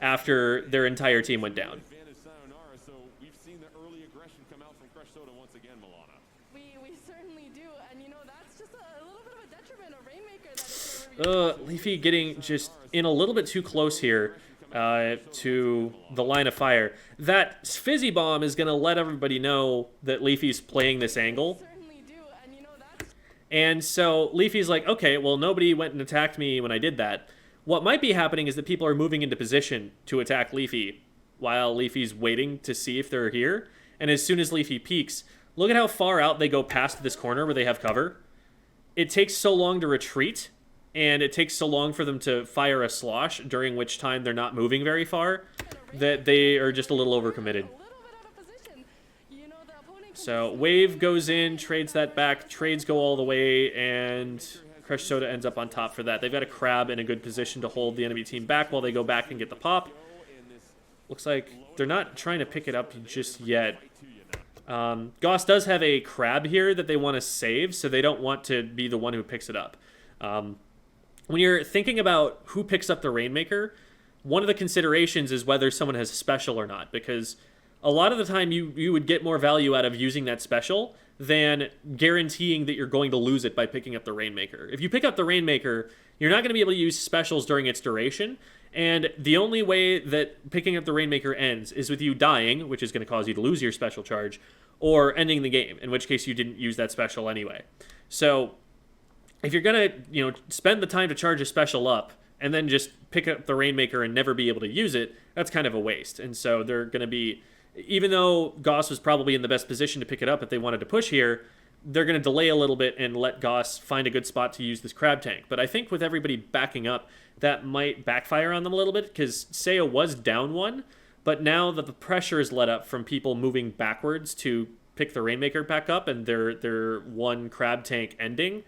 after their entire team went down. Advantage Sayonara, so we've seen the early aggression come out from Crush Soda once again, Milana. We certainly do, and you know, that's just a little bit of a detriment of Rainmaker that is Leafy getting just in a little bit too close here to the line of fire. That Fizzy Bomb is going to let everybody know that Leafy's playing this angle. certainly do, and you know, that's And so Leafy's like, okay, well, nobody went and attacked me when I did that. What might be happening is that people are moving into position to attack Leafy while Leafy's waiting to see if they're here. And as soon as Leafy peeks, look at how far out they go past this corner where they have cover. It takes so long to retreat, and it takes so long for them to fire a slosh, during which time they're not moving very far, that they are just a little overcommitted. a little bit out of position. You know, the opponent can So Wave goes in, trades that back, trades go all the way, and Crush Soda ends up on top for that. They've got a crab in a good position to hold the enemy team back while they go back and get the pop. Looks like they're not trying to pick it up just yet. Goss does have a crab here that they want to save, so they don't want to be the one who picks it up. When you're thinking about who picks up the Rainmaker, one of the considerations is whether someone has a special or not, because a lot of the time you would get more value out of using that special than guaranteeing that you're going to lose it by picking up the Rainmaker. If you pick up the Rainmaker, you're not going to be able to use specials during its duration, and the only way that picking up the Rainmaker ends is with you dying, which is going to cause you to lose your special charge, or ending the game, in which case you didn't use that special anyway. So if you're going to, spend the time to charge a special up and then just pick up the Rainmaker and never be able to use it, that's kind of a waste. And so they're going to be, even though Goss was probably in the best position to pick it up if they wanted to push here, they're going to delay a little bit and let Goss find a good spot to use this crab tank. But I think with everybody backing up, that might backfire on them a little bit, because Sayo was down one, but now that the pressure is let up from people moving backwards to pick the Rainmaker back up and their one crab tank ending,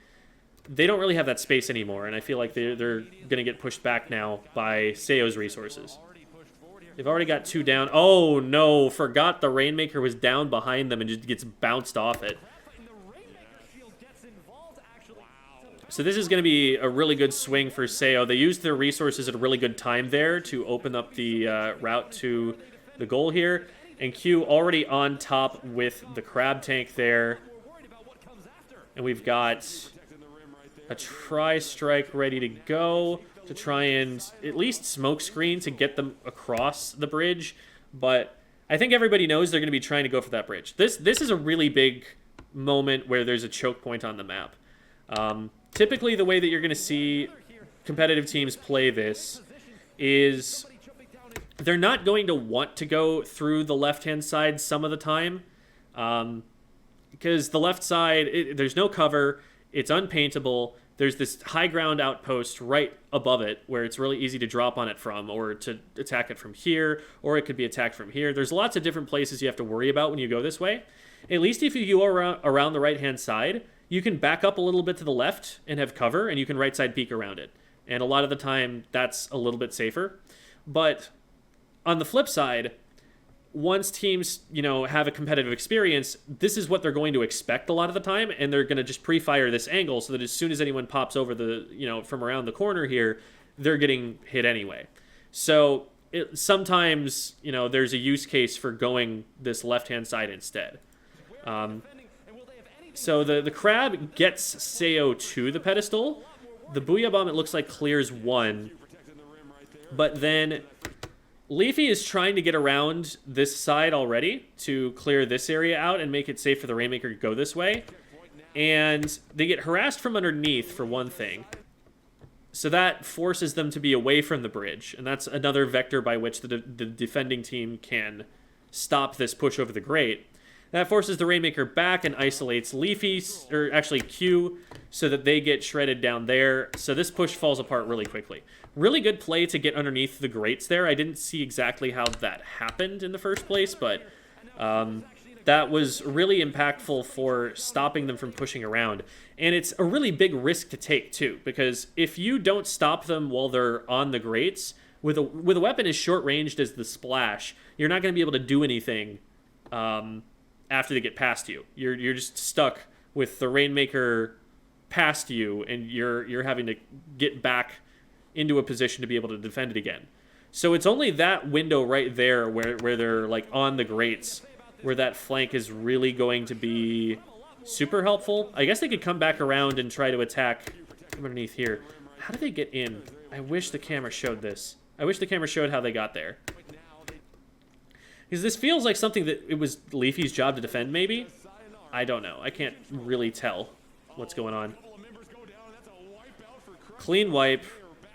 they don't really have that space anymore, and I feel like they're going to get pushed back now by Sayo's resources. They've already got two down. Oh, no, forgot the Rainmaker was down behind them and just gets bounced off it. So this is going to be a really good swing for Sayo. They used their resources at a really good time there to open up the route to the goal here. And Q already on top with the crab tank there. And we've got a tri-strike ready to go. to try and at least smoke screen to get them across the bridge, but I think everybody knows they're going to be trying to go for that bridge. This is a really big moment where there's a choke point on the map. Typically, the way that you're going to see competitive teams play this is they're not going to want to go through the left-hand side some of the time, because the left side, there's no cover, it's unpaintable, there's this high ground outpost right above it where it's really easy to drop on it from, or to attack it from here, or it could be attacked from here. There's lots of different places you have to worry about when you go this way. At least if you go around the right-hand side, you can back up a little bit to the left and have cover, and you can right-side peek around it. And a lot of the time, that's a little bit safer. But on the flip side, once teams, have a competitive experience, this is what they're going to expect a lot of the time, and they're going to just pre-fire this angle so that as soon as anyone pops over from around the corner here, they're getting hit anyway. So sometimes, there's a use case for going this left-hand side instead. So the crab gets Sayo to the pedestal. The Booyah Bomb, it looks like, clears one. But then Leafy is trying to get around this side already to clear this area out and make it safe for the Rainmaker to go this way. And they get harassed from underneath, for one thing. So that forces them to be away from the bridge. And that's another vector by which the defending team can stop this push over the grate. That forces the Rainmaker back and isolates Leafy, or actually Q, so that they get shredded down there. So this push falls apart really quickly. Really good play to get underneath the grates there. I didn't see exactly how that happened in the first place, but that was really impactful for stopping them from pushing around. And it's a really big risk to take, too, because if you don't stop them while they're on the grates, with a weapon as short-ranged as the Splash, you're not going to be able to do anything after they get past you. You're just stuck with the Rainmaker past you, and you're having to get back into a position to be able to defend it again. So it's only that window right there where they're like on the grates where that flank is really going to be super helpful. I guess they could come back around and try to attack from underneath here. How did they get in? I wish the camera showed this. I wish the camera showed how they got there. Because this feels like something that it was Leafy's job to defend, maybe? I don't know. I can't really tell what's going on. Clean wipe.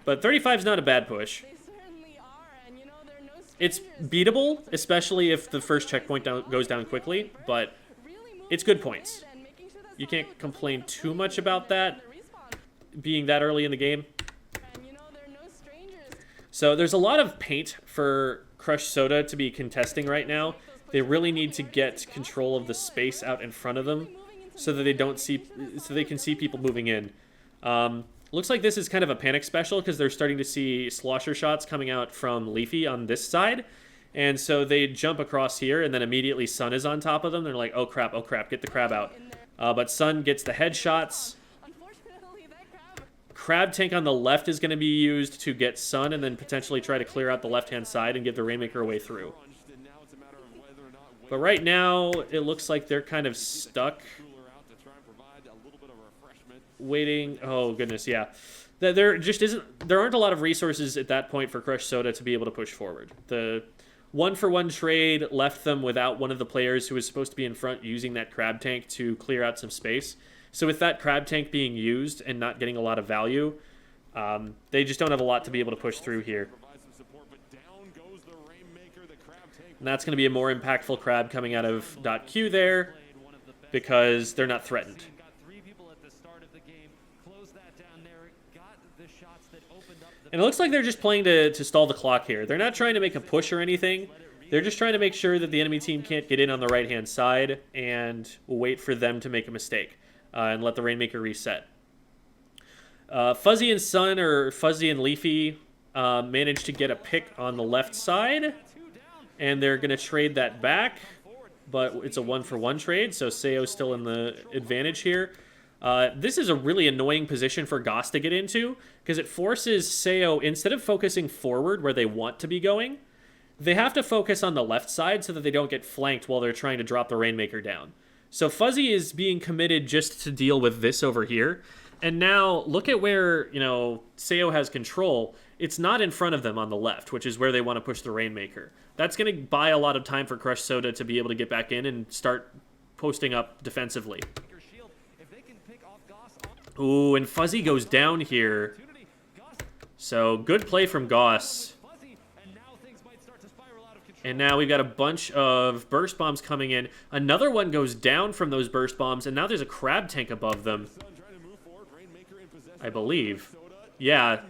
But 35's not a bad push. They certainly are, and there are no It's strangers. beatable, especially if the first checkpoint goes down quickly, but Really moving it's good points. forward and making sure that You Sayo can't doesn't complain end up too winning much the about that, respawn. being that early in the game. And there are no strangers. So there's a lot of paint for Crush Soda to be contesting right now. They really need to get control of the space out in front of them so that they can see people moving in. Looks like this is kind of a panic special because they're starting to see slosher shots coming out from Leafy on this side. And so they jump across here, and then immediately Sun is on top of them. They're like, oh crap, get the crab out. But Sun gets the headshots. Unfortunately, that Crab tank on the left is going to be used to get Sun and then potentially try to clear out the left-hand side and give the Rainmaker a way through. But right now, it looks like they're kind of stuck. Waiting. Oh, goodness, yeah. There aren't a lot of resources at that point for Crush Soda to be able to push forward. The one-for-one trade left them without one of the players who was supposed to be in front using that crab tank to clear out some space. So with that crab tank being used and not getting a lot of value, they just don't have a lot to be able to push through here. And that's going to be a more impactful crab coming out of .Q there because they're not threatened. And it looks like they're just playing to stall the clock here. They're not trying to make a push or anything. They're just trying to make sure that the enemy team can't get in on the right-hand side and wait for them to make a mistake and let the Rainmaker reset. Fuzzy and Sun, or Fuzzy and Leafy, managed to get a pick on the left side, and they're going to trade that back, but it's a one-for-one trade, so Sayo's still in the advantage here. This is a really annoying position for Goss to get into, because it forces Sayo, instead of focusing forward where they want to be going, they have to focus on the left side so that they don't get flanked while they're trying to drop the Rainmaker down. So Fuzzy is being committed just to deal with this over here, And now look at where, you know, Sayo has control. It's not in front of them on the left, which is where they want to push the Rainmaker. That's going to buy a lot of time for Crush Soda to be able to get back in and start posting up defensively. Ooh, and Fuzzy goes down here. So, good play from Goss. And now we've got a bunch of burst bombs coming in. Another one goes down from those burst bombs, and now there's a crab tank above them. I believe. Yeah.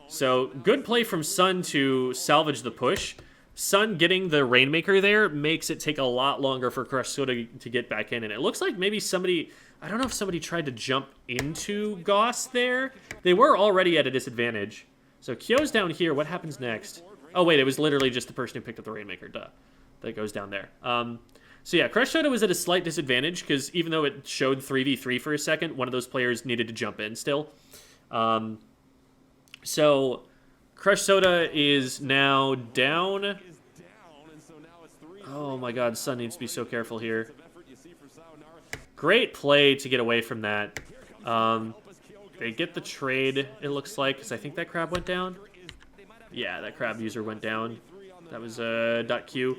So, good play from Sun to salvage the push. Sun getting the Rainmaker there makes it take a lot longer for Crush Soda to get back in. And it looks like maybe somebody... I don't know if somebody tried to jump into Goss there. They were already at a disadvantage. So, Kyo's down here. What happens next? Oh, wait, it was literally just the person who picked up the Rainmaker. Duh. That goes down there. So, yeah, Crush Soda was at a slight disadvantage because even though it showed 3v3 for a second, one of those players needed to jump in still. So, Crush Soda is now down. Oh, my God. Sun needs to be so careful here. Great play to get away from that. They get the trade, it looks like, because I think that crab went down. Yeah, that crab user went down. That was .Q.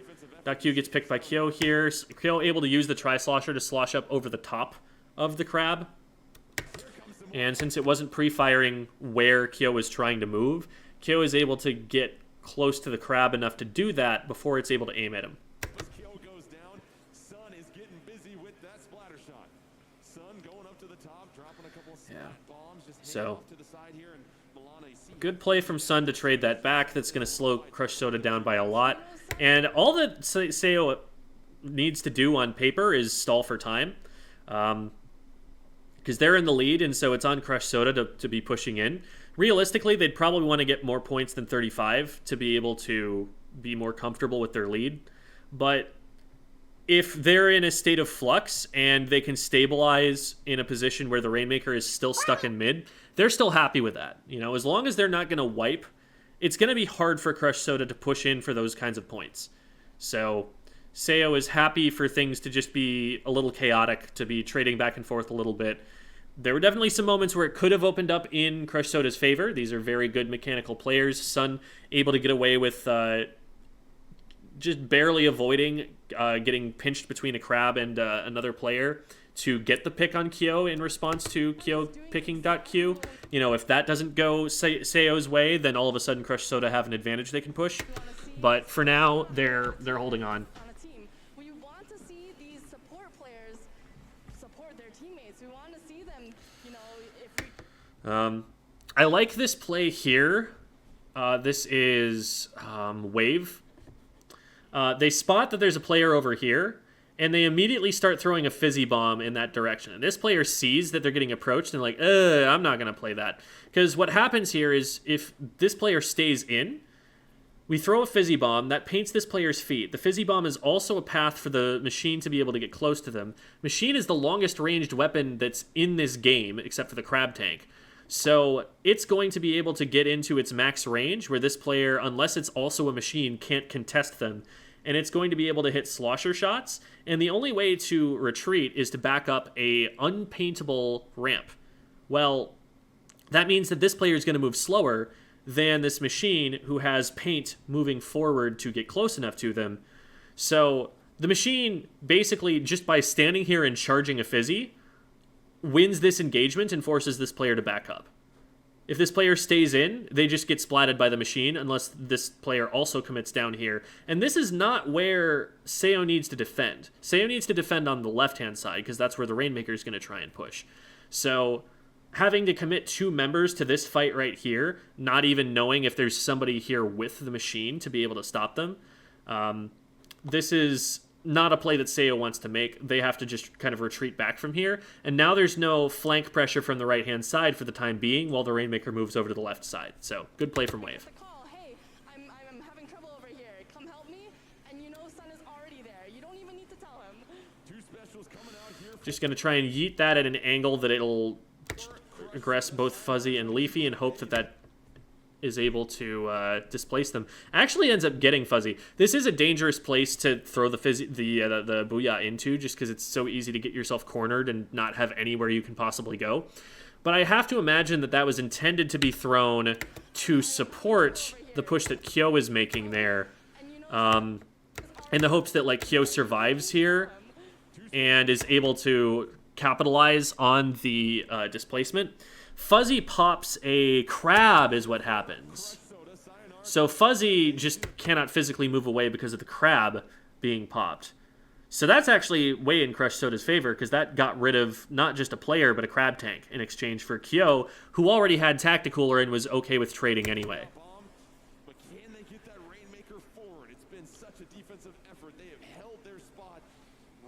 .Q gets picked by Kyo here. Kyo able to use the Tri-Slosher to slosh up over the top of the crab. And since it wasn't pre-firing where Kyo was trying to move, Kyo is able to get close to the crab enough to do that before it's able to aim at him. So, good play from Sun to trade that back. That's going to slow Crush Soda down by a lot. And all that Sayo needs to do on paper is stall for time. Because they're in the lead, and so it's on Crush Soda to be pushing in. Realistically, they'd probably want to get more points than 35 to be able to be more comfortable with their lead. But if they're in a state of flux and they can stabilize in a position where the Rainmaker is still stuck in mid, they're still happy with that. You know, as long as they're not going to wipe, it's going to be hard for Crush Soda to push in for those kinds of points. So, Sayo is happy for things to just be a little chaotic, to be trading back and forth a little bit. There were definitely some moments where it could have opened up in Crush Soda's favor. These are very good mechanical players. Sun able to get away with just barely avoiding getting pinched between a crab and another player to get the pick on Kyo in response to Kyo picking .Q. You know, if that doesn't go Sayo's way, then all of a sudden Crush Soda have an advantage they can push. But for now, they're holding on. We want to see these support players support their teammates. We want to see them, you know, if we... I like this play here. This is Wave. They spot that there's a player over here, and they immediately start throwing a fizzy bomb in that direction. And this player sees that they're getting approached and like, I'm not going to play that. Because what happens here is if this player stays in, we throw a fizzy bomb, that paints this player's feet. The fizzy bomb is also a path for the machine to be able to get close to them. Machine is the longest ranged weapon that's in this game, except for the crab tank. So it's going to be able to get into its max range, where this player, unless it's also a machine, can't contest them. And it's going to be able to hit slosher shots, and the only way to retreat is to back up a unpaintable ramp. Well, that means that this player is going to move slower than this machine who has paint moving forward to get close enough to them. So the machine, basically, just by standing here and charging a fizzy, wins this engagement and forces this player to back up. If this player stays in, they just get splatted by the machine unless this player also commits down here. And this is not where Sayo needs to defend. Sayo needs to defend on the left-hand side because that's where the Rainmaker is going to try and push. So having to commit 2 members to this fight right here, not even knowing if there's somebody here with the machine to be able to stop them, this is not a play that Sayo wants to make. They have to just kind of retreat back from here. And now there's no flank pressure from the right-hand side for the time being while the Rainmaker moves over to the left side. So, good play from Wave. Hey, I'm having trouble over here. Come help me. And you know Sun is already there. You don't even need to tell him. 2 specials coming out here. Just going to try and yeet that at an angle that it'll aggress both Fuzzy and Leafy and hope that that is able to displace them. Actually ends up getting Fuzzy. This is a dangerous place to throw the Booyah into, just because it's so easy to get yourself cornered and not have anywhere you can possibly go. But I have to imagine that that was intended to be thrown to support the push that Kyo is making there, in the hopes that like Kyo survives here and is able to capitalize on the displacement. Fuzzy pops a crab is what happens. So Fuzzy just cannot physically move away because of the crab being popped. So that's actually way in Crush Soda's favor, because that got rid of not just a player, but a crab tank in exchange for Kyo, who already had Tacticooler and was okay with trading anyway. But can they get that Rainmaker forward? It's been such a defensive effort. They have held their spot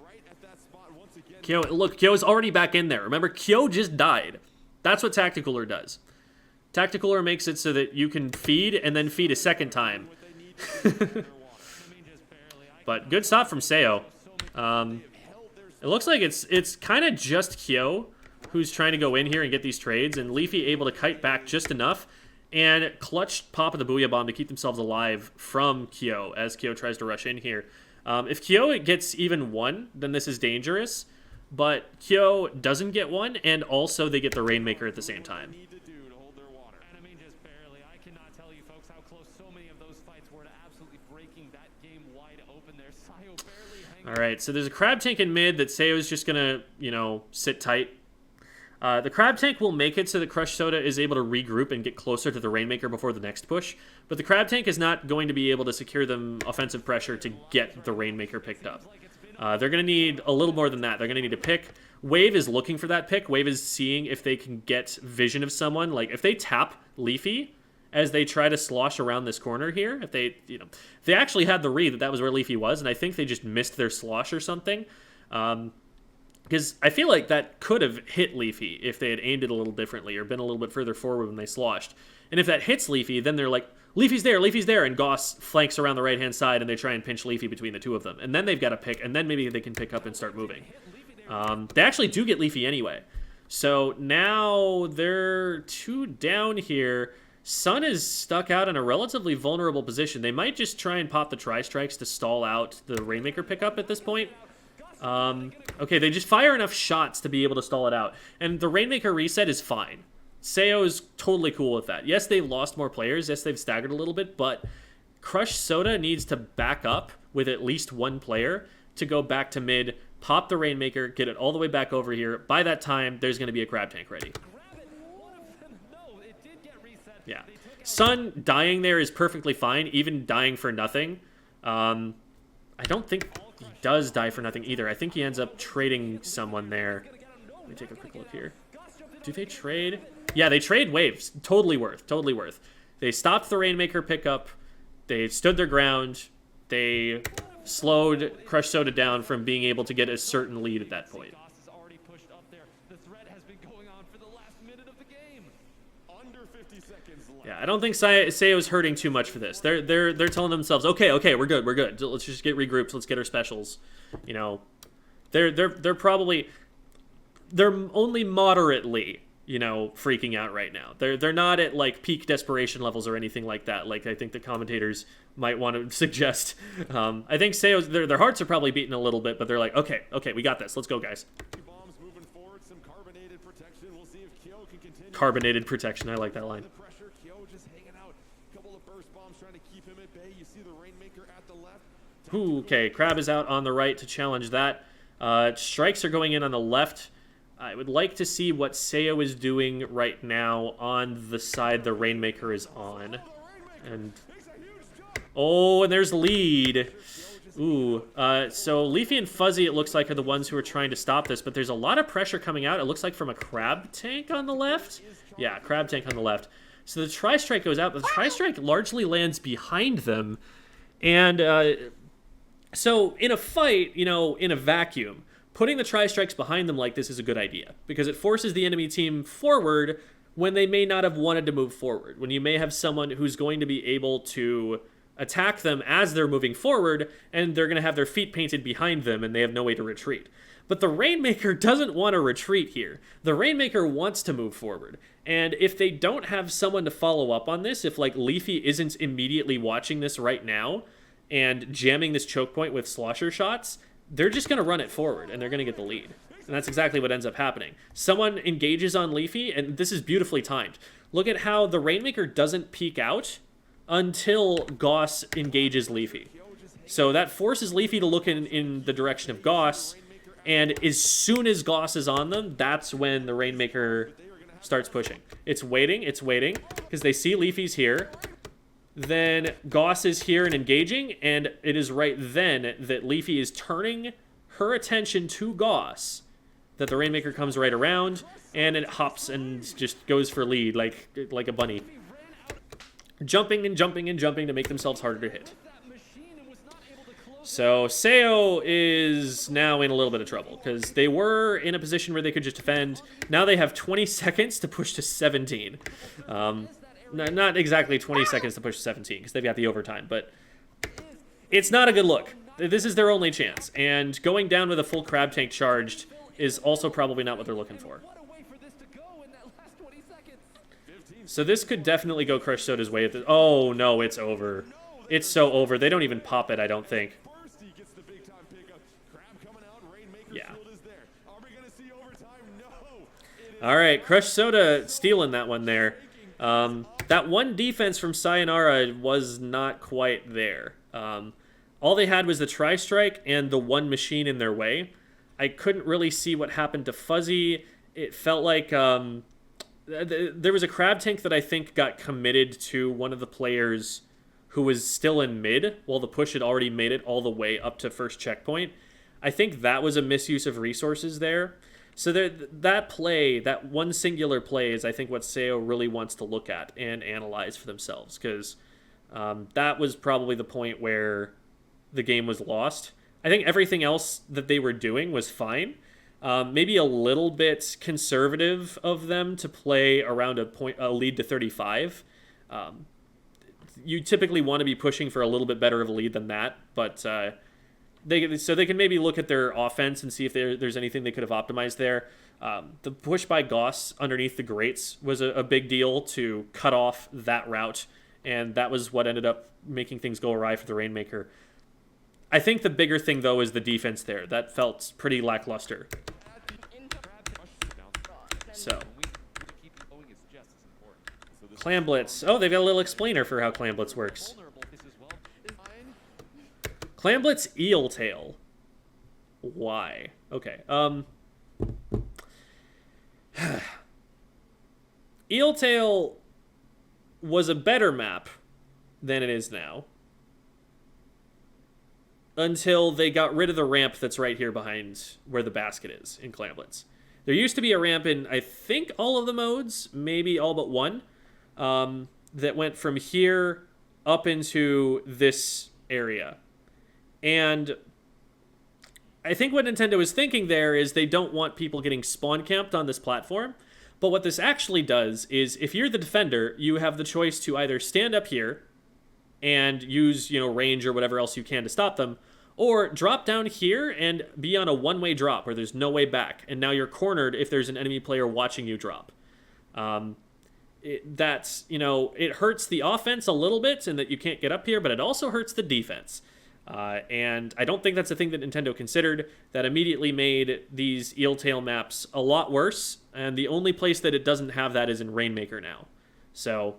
right at that spot once again. Kyo, look, Kyo's already back in there. Remember, Kyo just died. That's what Tacticooler does. Tacticooler makes it so that you can feed and then feed a second time. But good stop from Sayo. It looks like it's kind of just Kyo who's trying to go in here and get these trades, and Leafy able to kite back just enough and clutch pop of the Booyah Bomb to keep themselves alive from Kyo as Kyo tries to rush in here. If Kyo gets even one, then this is dangerous, but Kyo doesn't get one, and also they get the Rainmaker at the same time. Alright, so there's a crab tank in mid that Sayo's just gonna, you know, sit tight. The crab tank will make it so that Crush Soda is able to regroup and get closer to the Rainmaker before the next push, but the crab tank is not going to be able to secure them offensive pressure to get the Rainmaker picked up. They're going to need a little more than that. They're going to need a pick. Wave is looking for that pick. Wave is seeing if they can get vision of someone. Like, if they tap Leafy as they try to slosh around this corner here, if they, you know, they actually had the read that that was where Leafy was, and I think they just missed their slosh or something. Because I feel like that could have hit Leafy if they had aimed it a little differently or been a little bit further forward when they sloshed. And if that hits Leafy, then they're like, Leafy's there, and Goss flanks around the right-hand side, and they try and pinch Leafy between the two of them. And then they've got to pick, and then maybe they can pick up and start moving. They actually do get Leafy anyway. So now they're 2 down here. Sun is stuck out in a relatively vulnerable position. They might just try and pop the Tri-Strikes to stall out the Rainmaker pickup at this point. Okay, they just fire enough shots to be able to stall it out. And the Rainmaker reset is fine. Sayo is totally cool with that. Yes, they've lost more players. Yes, they've staggered a little bit, but Crush Soda needs to back up with at least one player to go back to mid, pop the Rainmaker, get it all the way back over here. By that time, there's going to be a crab tank ready. Yeah. Sun dying there is perfectly fine, even dying for nothing. I don't think he does die for nothing either. I think he ends up trading someone there. Let me take a quick look here. Do they trade? Yeah, they trade waves. Totally worth. Totally worth. They stopped the Rainmaker pickup. They stood their ground. They slowed Crush Soda down from being able to get a certain lead at that point. Yeah, I don't think Sayo's hurting too much for this. They're telling themselves, okay, we're good. Let's just get regrouped. Let's get our specials. You know, they're only moderately, you know, freaking out right now. They're not at like peak desperation levels or anything like that. Like I think the commentators might want to suggest. I think Sayo's their hearts are probably beating a little bit, but they're like, okay, we got this. Let's go, guys. Carbonated protection. I like that line. Ooh, okay, Crab is out on the right to challenge that. Strikes are going in on the left. I would like to see what Sayo is doing right now on the side the Rainmaker is on. And there's lead. Ooh, so Leafy and Fuzzy, it looks like, are the ones who are trying to stop this, but there's a lot of pressure coming out. It looks like from a crab tank on the left. Yeah, crab tank on the left. So the Tri-Strike goes out, but the Tri-Strike largely lands behind them. And so in a fight, you know, in a vacuum, putting the Tri-Strikes behind them like this is a good idea, because it forces the enemy team forward when they may not have wanted to move forward, when you may have someone who's going to be able to attack them as they're moving forward, and they're going to have their feet painted behind them, and they have no way to retreat. But the Rainmaker doesn't want to retreat here. The Rainmaker wants to move forward. And if they don't have someone to follow up on this, if like Leafy isn't immediately watching this right now and jamming this choke point with slosher shots, they're just going to run it forward and they're going to get the lead. And that's exactly what ends up happening. Someone engages on Leafy, and this is beautifully timed. Look at how the Rainmaker doesn't peek out until Goss engages Leafy. So that forces Leafy to look in the direction of Goss, and as soon as Goss is on them, that's when the Rainmaker starts pushing. It's waiting, because they see Leafy's here. Then Goss is here and engaging, and it is right then that Leafy is turning her attention to Goss, that the Rainmaker comes right around, and it hops and just goes for lead like a bunny. Jumping and jumping and jumping to make themselves harder to hit. So Sayo is now in a little bit of trouble, because they were in a position where they could just defend. Now they have 20 seconds to push to 17. Not exactly 20 seconds to push to 17, because they've got the overtime, but it's not a good look. This is their only chance, and going down with a full crab tank charged is also probably not what they're looking for. So this could definitely go Crush Soda's way. Oh no, it's over. It's so over. They don't even pop it, I don't think. Yeah. All right, Crush Soda stealing that one there. That one defense from Sayonara was not quite there. All they had was the Tri-Strike and the one machine in their way. I couldn't really see what happened to Fuzzy. It felt like there was a crab tank that I think got committed to one of the players who was still in mid, while the push had already made it all the way up to first checkpoint. I think that was a misuse of resources there. So that play, that one singular play, is I think what Sayo really wants to look at and analyze for themselves, because that was probably the point where the game was lost. I think everything else that they were doing was fine. Maybe a little bit conservative of them to play around a lead to 35. You typically want to be pushing for a little bit better of a lead than that, but they can maybe look at their offense and see if there's anything they could have optimized there. The push by Goss underneath the grates was a big deal to cut off that route, and that was what ended up making things go awry for the Rainmaker. I think the bigger thing, though, is the defense there. That felt pretty lackluster. So, Clam Blitz. Oh, they've got a little explainer for how Clam Blitz works. Clam Blitz Eeltail. Why? Okay. Eeltail was a better map than it is now, until they got rid of the ramp that's right here behind where the basket is in Clam Blitz. There used to be a ramp in, I think, all of the modes, maybe all but one, that went from here up into this area. And I think what Nintendo is thinking there is they don't want people getting spawn camped on this platform. But what this actually does is, if you're the defender, you have the choice to either stand up here and use, range or whatever else you can to stop them, or drop down here and be on a one-way drop where there's no way back, and now you're cornered if there's an enemy player watching you drop. It hurts the offense a little bit in that you can't get up here, but it also hurts the defense. And I don't think that's a thing that Nintendo considered. That immediately made these Eeltail maps a lot worse, and the only place that it doesn't have that is in Rainmaker now. So,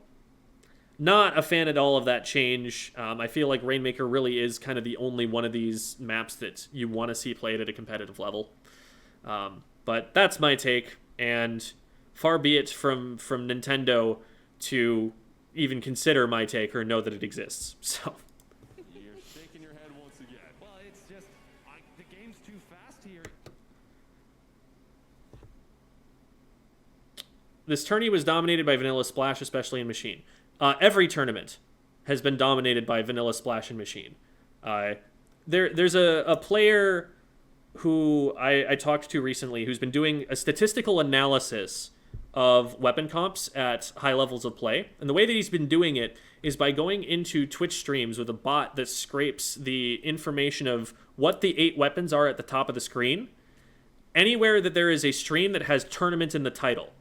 not a fan at all of that change. I feel like Rainmaker really is kind of the only one of these maps that you want to see played at a competitive level. But that's my take, and far be it from Nintendo to even consider my take or know that it exists. So. You're shaking your head once again. Well, it's just the game's too fast here. This tourney was dominated by Vanilla Splash, especially in Machine. Every tournament has been dominated by Vanilla Splash and Machine. There's a player who I talked to recently who's been doing a statistical analysis of weapon comps at high levels of play. And the way that he's been doing it is by going into Twitch streams with a bot that scrapes the information of what the 8 weapons are at the top of the screen, anywhere that there is a stream that has tournament in the title.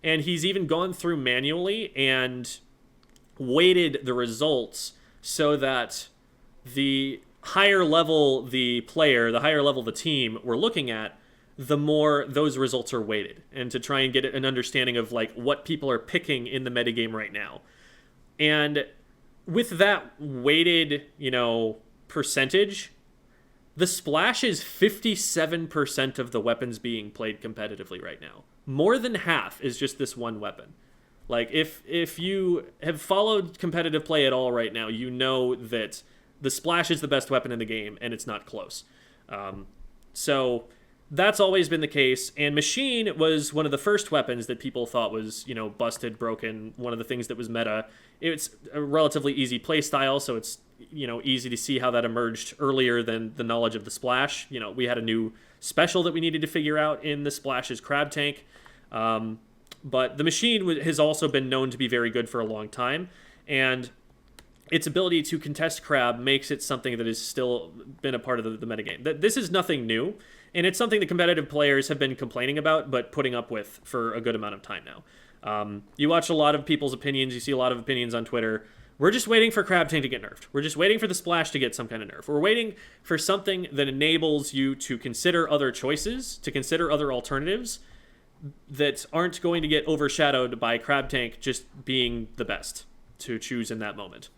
And he's even gone through manually and weighted the results so that the higher level the player, the higher level the team we're looking at, the more those results are weighted, and to try and get an understanding of like what people are picking in the metagame right now. And with that weighted, percentage, the Splash is 57% of the weapons being played competitively right now. More than half is just this one weapon. Like, if you have followed competitive play at all right now, you know that the Splash is the best weapon in the game, and it's not close. So that's always been the case. And Machine was one of the first weapons that people thought was, busted, broken, one of the things that was meta. It's a relatively easy play style, so it's, easy to see how that emerged earlier than the knowledge of the Splash. We had a new special that we needed to figure out in the Splash's Crab Tank. But the Machine has also been known to be very good for a long time, and its ability to contest Crab makes it something that has still been a part of the metagame. This is nothing new, and it's something that competitive players have been complaining about, but putting up with for a good amount of time now. You watch a lot of people's opinions, you see a lot of opinions on Twitter. We're just waiting for Crab Tank to get nerfed. We're just waiting for the Splash to get some kind of nerf. We're waiting for something that enables you to consider other choices, to consider other alternatives that aren't going to get overshadowed by Crab Tank just being the best to choose in that moment.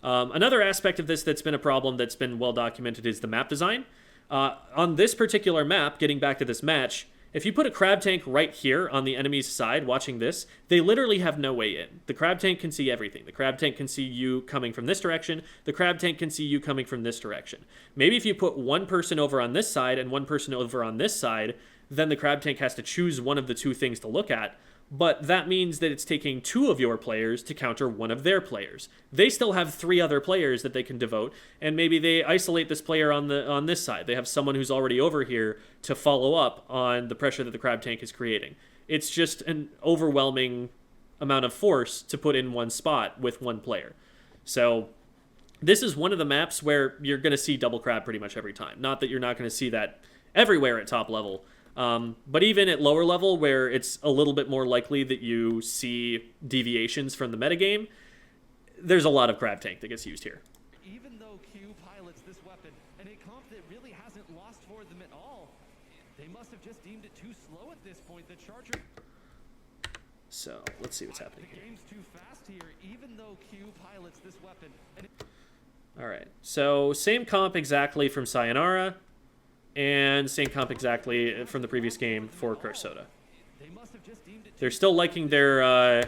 Another aspect of this that's been a problem that's been well documented is the map design. On this particular map, getting back to this match, if you put a Crab Tank right here on the enemy's side watching this, they literally have no way in. The Crab Tank can see everything. The Crab Tank can see you coming from this direction. The Crab Tank can see you coming from this direction. Maybe if you put one person over on this side and one person over on this side, then the Crab Tank has to choose one of the two things to look at. But that means that it's taking 2 of your players to counter one of their players. They still have 3 other players that they can devote, and maybe they isolate this player on this side. They have someone who's already over here to follow up on the pressure that the Crab Tank is creating. It's just an overwhelming amount of force to put in one spot with one player. So this is one of the maps where you're going to see double crab pretty much every time. Not that you're not going to see that everywhere at top level, but even at lower level, where it's a little bit more likely that you see deviations from the metagame, there's a lot of Crab Tank that gets used here. Even though Q pilots this weapon, and a comp that really hasn't lost for them at all, they must have just deemed it too slow at this point. The Charger... So, let's see what's happening The here. game's too fast here, even though Q pilots this weapon. And Alright, so same comp exactly from Sayonara, and same comp exactly from the previous game for Cressota. they must have just deemed it too They're still liking their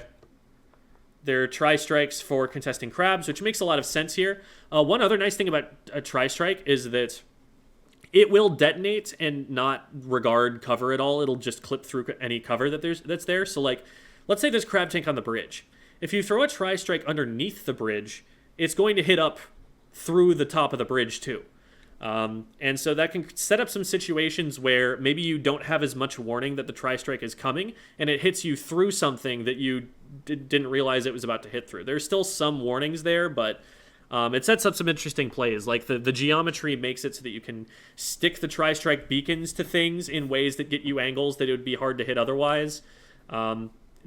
tri-strikes for contesting crabs, which makes a lot of sense here. One other nice thing about a tri-strike is that it will detonate and not regard cover at all. It'll just clip through any cover that's there. So, like, let's say there's Crab Tank on the bridge. If you throw a tri-strike underneath the bridge, it's going to hit up through the top of the bridge too. And so that can set up some situations where maybe you don't have as much warning that the tri-strike is coming, and it hits you through something that you didn't realize it was about to hit through. There's still some warnings there, but it sets up some interesting plays. Like the geometry makes it so that you can stick the tri-strike beacons to things in ways that get you angles that it would be hard to hit otherwise.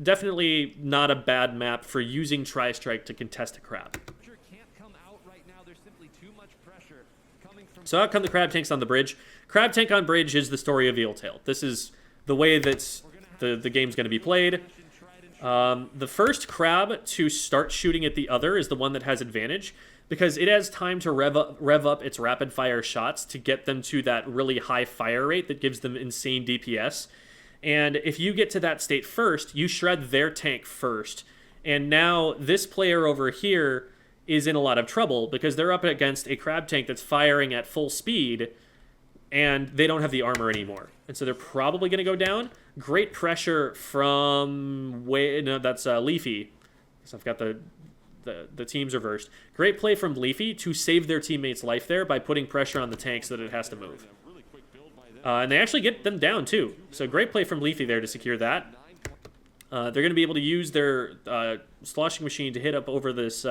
Definitely not a bad map for using tri-strike to contest a crab. Charger can't come out right now. There's simply too much pressure coming from... So out come the Crab Tanks on the bridge. Crab Tank on bridge is the story of Eeltail. This is the way that the game's going to be played. The first crab to start shooting at the other is the one that has advantage, because it has time to rev up its rapid fire shots to get them to that really high fire rate that gives them insane DPS. And if you get to that state first, you shred their tank first. And now this player over here is in a lot of trouble because they're up against a Crab Tank that's firing at full speed, and they don't have the armor anymore. And so they're probably going to go down. Great pressure from... that's Leafy. So I've got the teams reversed. Great play from Leafy to save their teammate's life there by putting pressure on the tank so that it has to move. And they actually get them down too. So great play from Leafy there to secure that. They're going to be able to use their sloshing machine to hit up over this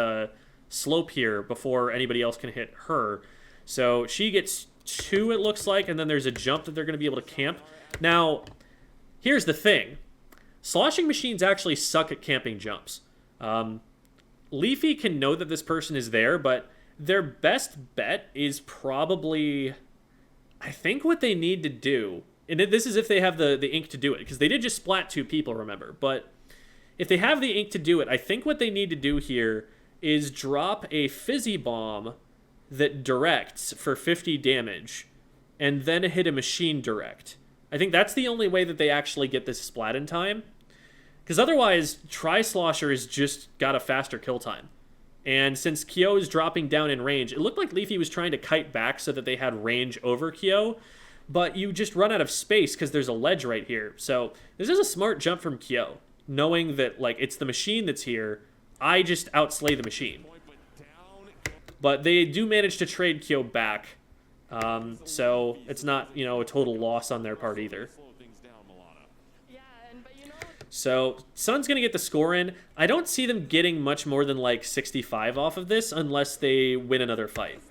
slope here before anybody else can hit her. So she gets 2, it looks like, and then there's a jump that they're going to be able to camp. Now, here's the thing. Sloshing machines actually suck at camping jumps. Leafy can know that this person is there, but their best bet is probably, I think what they need to do, and this is if they have the ink to do it, because they did just splat 2 people, remember, but if they have the ink to do it, I think what they need to do here is drop a fizzy bomb that directs for 50 damage, and then hit a machine direct. I think that's the only way that they actually get this splat in time. Because otherwise, Tri-Slosher has just got a faster kill time. And since Kyo is dropping down in range, it looked like Leafy was trying to kite back so that they had range over Kyo, but you just run out of space because there's a ledge right here. So this is a smart jump from Kyo, knowing that like it's the machine that's here. I just outslay the machine. But they do manage to trade Kyo back, so it's not, you know, a total loss on their part either. So Sun's going to get the score in. I don't see them getting much more than like 65 off of this unless they win another fight.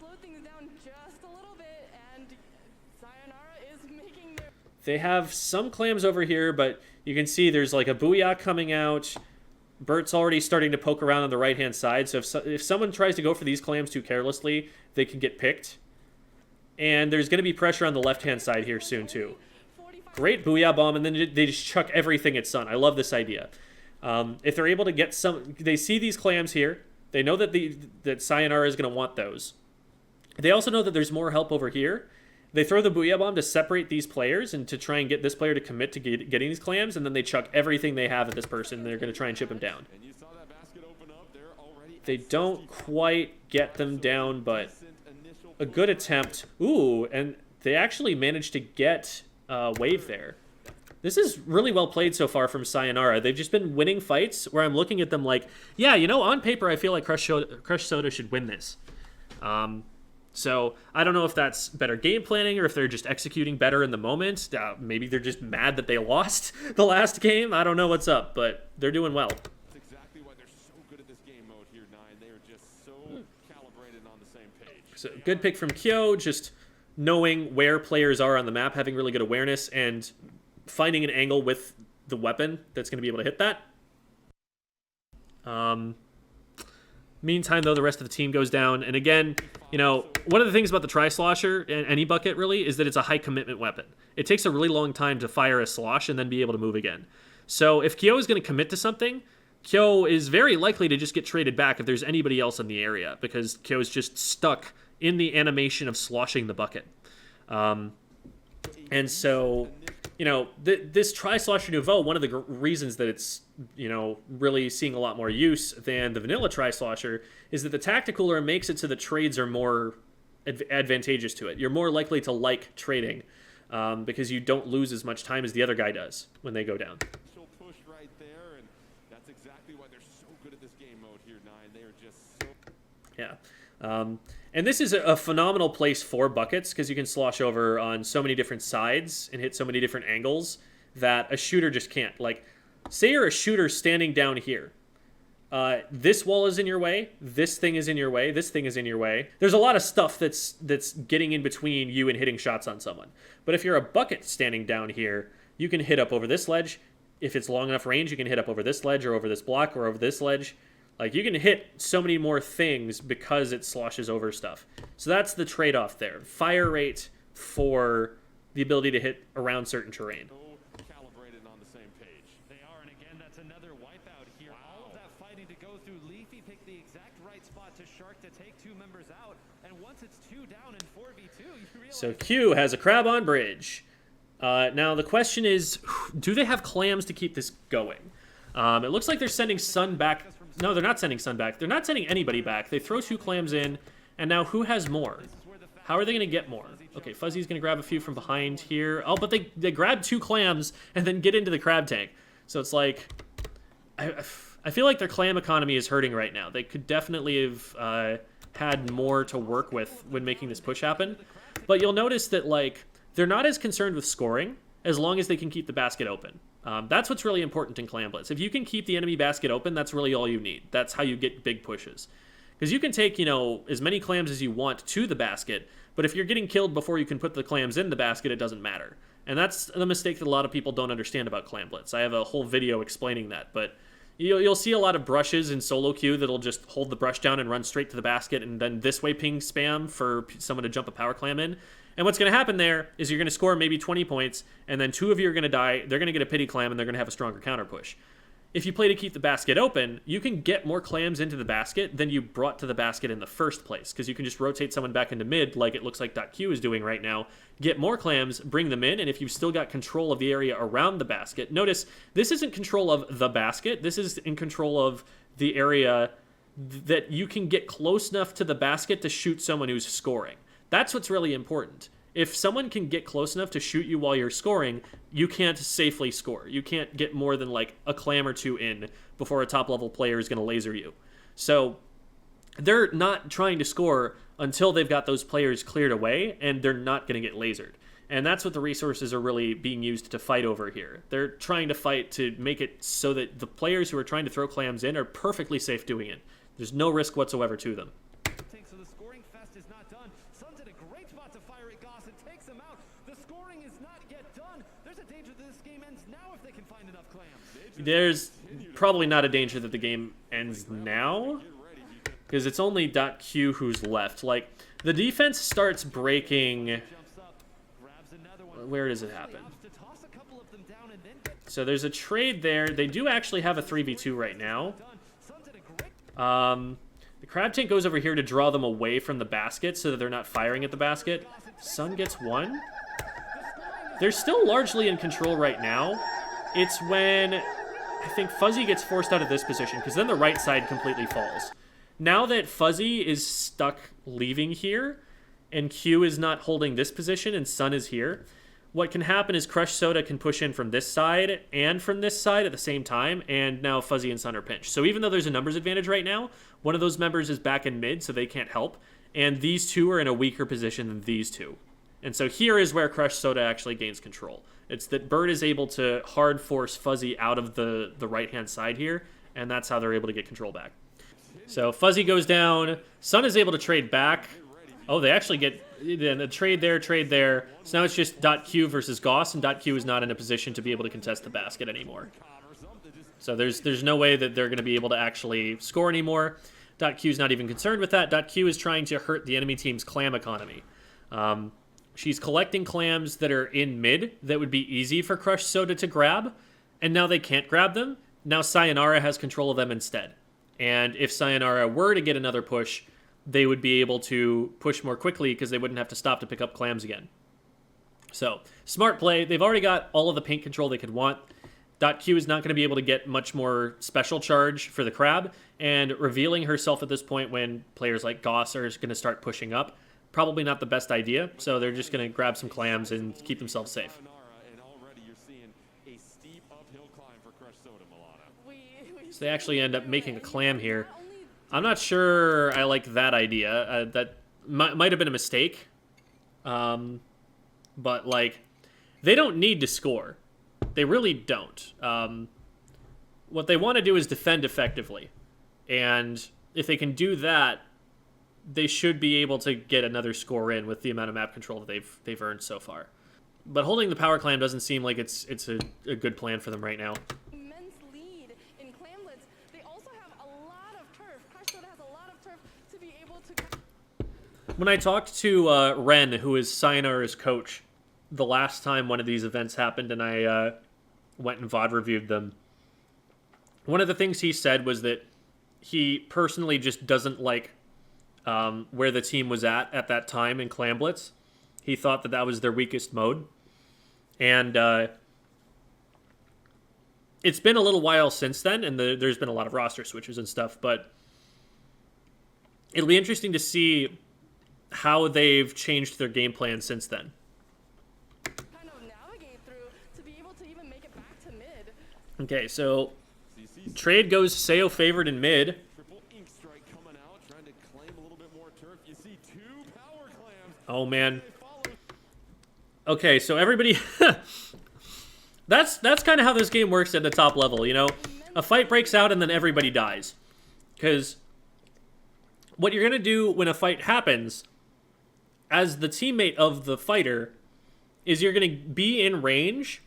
They have some clams over here, but you can see there's like a booyah coming out. Bert's already starting to poke around on the right-hand side, so if someone tries to go for these clams too carelessly, they can get picked. And there's going to be pressure on the left-hand side here soon, too. Great booyah bomb, and then they just chuck everything at Sun. I love this idea. If they're able to get some... They see these clams here. They know that Sayonara is going to want those. They also know that there's more help over here. They throw the booyah bomb to separate these players and to try and get this player to commit to getting these clams, and then they chuck everything they have at this person, and they're going to try and chip him down. They don't quite get them down, but a good attempt. Ooh, and they actually managed to get a wave there. This is really well played so far from Sayonara. They've just been winning fights where I'm looking at them like, yeah, you know, on paper I feel like Crush Soda should win this. So I don't know if that's better game planning or if they're just executing better in the moment. Maybe they're just mad that they lost the last game. I don't know what's up, but they're doing well. That's exactly why they're so good at this game mode here, Nine. They are just so calibrated on the same page. So good pick from Kyo, just knowing where players are on the map, having really good awareness, and finding an angle with the weapon that's going to be able to hit that. Meantime, though, the rest of the team goes down. And again, you know, one of the things about the Tri-Slosher, and any bucket really, is that it's a high-commitment weapon. It takes a really long time to fire a slosh and then be able to move again. So if Kyo is going to commit to something, Kyo is very likely to just get traded back if there's anybody else in the area, because Kyo is just stuck in the animation of sloshing the bucket. And so, you know, this Tri-Slosher Nouveau, one of the reasons that it's, you know, really seeing a lot more use than the vanilla Tri-Slosher is that the Tacticooler makes it so that trades are more advantageous to it. You're more likely to like trading because you don't lose as much time as the other guy does when they go down. She'll push right there, and that's exactly why they're so good at this game mode here, Nine. They are just so... Yeah. And this is a phenomenal place for buckets because you can slosh over on so many different sides and hit so many different angles that a shooter just can't. Like, say you're a shooter standing down here. This wall is in your way. This thing is in your way. This thing is in your way. There's a lot of stuff that's getting in between you and hitting shots on someone. But if you're a bucket standing down here, you can hit up over this ledge. If it's long enough range, you can hit up over this ledge or over this block or over this ledge. Like, you can hit so many more things because it sloshes over stuff. So that's the trade-off there. Fire rate for the ability to hit around certain terrain. Calibrated on the same page. They are, and again, that's another wipeout here. Wow. All of that fighting to go through. Leafy picked the exact right spot to Shark to take 2 members out, and once it's 2 down in 4v2, you realize... So Q has a crab on bridge. Now the question is, do they have clams to keep this going? It looks like they're sending Sun back. No, they're not sending Sun back. They're not sending anybody back. They throw 2 clams in, and now who has more? How are they going to get more? Okay, Fuzzy's going to grab a few from behind here. Oh, but they grab 2 clams and then get into the crab tank. So it's like, I feel like their clam economy is hurting right now. They could definitely have had more to work with when making this push happen. But you'll notice that, like, they're not as concerned with scoring as long as they can keep the basket open. That's what's really important in Clam Blitz. If you can keep the enemy basket open, that's really all you need. That's how you get big pushes. Because you can take, you know, as many clams as you want to the basket, but if you're getting killed before you can put the clams in the basket, it doesn't matter. And that's the mistake that a lot of people don't understand about Clam Blitz. I have a whole video explaining that, but you'll see a lot of brushes in solo queue that'll just hold the brush down and run straight to the basket, and then this way ping spam for someone to jump a power clam in. And what's going to happen there is you're going to score maybe 20 points, and then 2 of you are going to die, they're going to get a pity clam, and they're going to have a stronger counter push. If you play to keep the basket open, you can get more clams into the basket than you brought to the basket in the first place, because you can just rotate someone back into mid, like it looks like .Q is doing right now, get more clams, bring them in, and if you've still got control of the area around the basket, notice this isn't control of the basket, this is in control of the area that you can get close enough to the basket to shoot someone who's scoring. That's what's really important. If someone can get close enough to shoot you while you're scoring, you can't safely score. You can't get more than like a clam or 2 in before a top level player is going to laser you. So they're not trying to score until they've got those players cleared away, and they're not going to get lasered. And that's what the resources are really being used to fight over here. They're trying to fight to make it so that the players who are trying to throw clams in are perfectly safe doing it. There's no risk whatsoever to them. So the scoring fest is not done. Sun's in a great spot to fire at Goss and takes him out. The scoring is not yet done. There's a danger that this game ends now if they can find enough clams. There's probably not a danger that the game ends now, because it's only .Q who's left. Like, the defense starts breaking. Where does it happen? So there's a trade there. They do actually have a 3v2 right now. The crab tank goes over here to draw them away from the basket so that they're not firing at the basket. Sun gets 1. They're still largely in control right now. It's when I think Fuzzy gets forced out of this position, because then the right side completely falls. Now that Fuzzy is stuck leaving here, and Q is not holding this position, and Sun is here, what can happen is Crush Soda can push in from this side and from this side at the same time, and now Fuzzy and Sun are pinched. So even though there's a numbers advantage right now, one of those members is back in mid, so they can't help, and these two are in a weaker position than these two. And so here is where Crush Soda actually gains control. It's that Bird is able to hard force Fuzzy out of the right-hand side here, and that's how they're able to get control back. So Fuzzy goes down. Sun is able to trade back. Oh, they actually get a trade there, trade there. So now it's just .Q versus Goss, and .Q is not in a position to be able to contest the basket anymore. So there's no way that they're going to be able to actually score anymore. .Q is not even concerned with that. .Q is trying to hurt the enemy team's clam economy. She's collecting clams that are in mid that would be easy for Crush Soda to grab, and now they can't grab them. Now Sayonara has control of them instead. And if Sayonara were to get another push, they would be able to push more quickly because they wouldn't have to stop to pick up clams again. So, smart play. They've already got all of the paint control they could want. .Q is not going to be able to get much more special charge for the crab, and revealing herself at this point when players like Goss are going to start pushing up, probably not the best idea, so they're just going to grab some clams and keep themselves safe. So they actually end up making a clam here. I'm not sure I like that idea. That might have been a mistake. But, like, they don't need to score. They really don't. What they want to do is defend effectively. And if they can do that, they should be able to get another score in with the amount of map control that they've earned so far. But holding the power clam doesn't seem like it's a good plan for them right now. Immense lead in Clamlets. They also have a lot of turf. Crush Soda has a lot of turf to be able to... When I talked to Ren, who is Sayonara's coach, the last time one of these events happened and I went and VOD reviewed them, one of the things he said was that he personally just doesn't like where the team was at that time in Clam Blitz. He thought that was their weakest mode. And it's been a little while since then, and there's been a lot of roster switches and stuff, but it'll be interesting to see how they've changed their game plan since then. kind of navigate through to be able to even make it back to mid. Okay, so trade goes Sayo favored in mid. Oh, man. Okay, so everybody... That's kind of how this game works at the top level, you know? A fight breaks out and then everybody dies. Because what you're going to do when a fight happens, as the teammate of the fighter, is you're going to be in range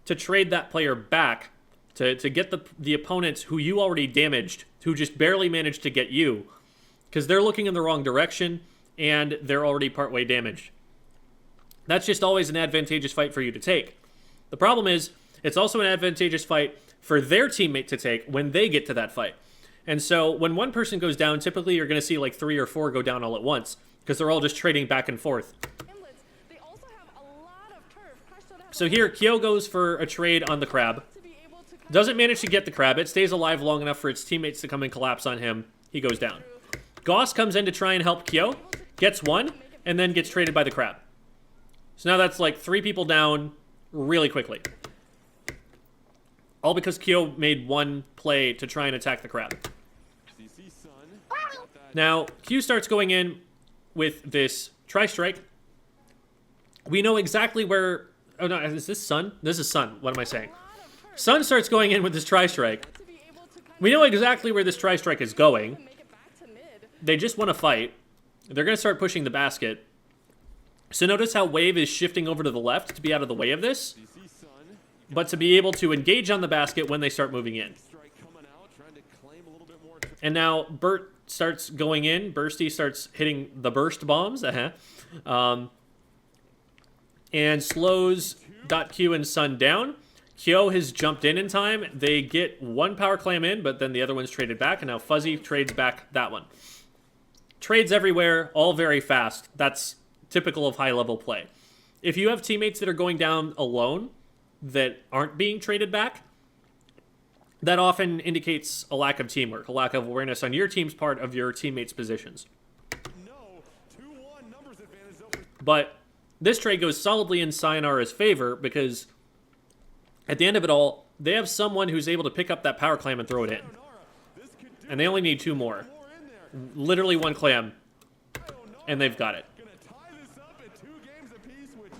to trade that player back to get the opponents who you already damaged, who just barely managed to get you, because they're looking in the wrong direction and they're already partway damaged. That's just always an advantageous fight for you to take. The problem is, it's also an advantageous fight for their teammate to take when they get to that fight. And so when one person goes down, typically you're going to see like 3 or 4 go down all at once, because they're all just trading back and forth. They also have a lot of turf. Crush Soda has So here, Kyo goes for a trade on the crab. to be able to Doesn't manage to get the crab. It stays alive long enough for its teammates to come and collapse on him. He goes down. Goss comes in to try and help Kyo, gets one, and then gets traded by the crab. So now that's like 3 people down really quickly. All because Kyo made one play to try and attack the crab. CC Sun. Now, Q starts going in with this tri-strike. We know exactly where... Oh, no, is this Sun? This is Sun. What am I saying? Sun starts going in with this tri-strike. to be able to kind We know exactly where this tri-strike is going. of make it back to mid. They just want to fight. They're going to start pushing the basket. So notice how Wave is shifting over to the left to be out of the way of this, CC Sun. but to be able to engage on the basket when they start moving in. Strike coming out, trying to claim a little bit more. And now Burt starts going in. Bursty starts hitting the burst bombs. And slows .Q and Sun down. Kyo has jumped in time. They get one power clam in, but then the other one's traded back, and now Fuzzy trades back that one. Trades everywhere, all very fast. That's typical of high-level play. If you have teammates that are going down alone that aren't being traded back, that often indicates a lack of teamwork, a lack of awareness on your team's part of your teammates' positions. No, 2-1 numbers advantage over. But this trade goes solidly in Sayonara's favor because at the end of it all, they have someone who's able to pick up that power clam and throw it in. Sayonara. This could do And they only need 2 more. more in there. Literally 1 clam, Sayonara and they've got it. gonna tie this up at 2 games apiece, which,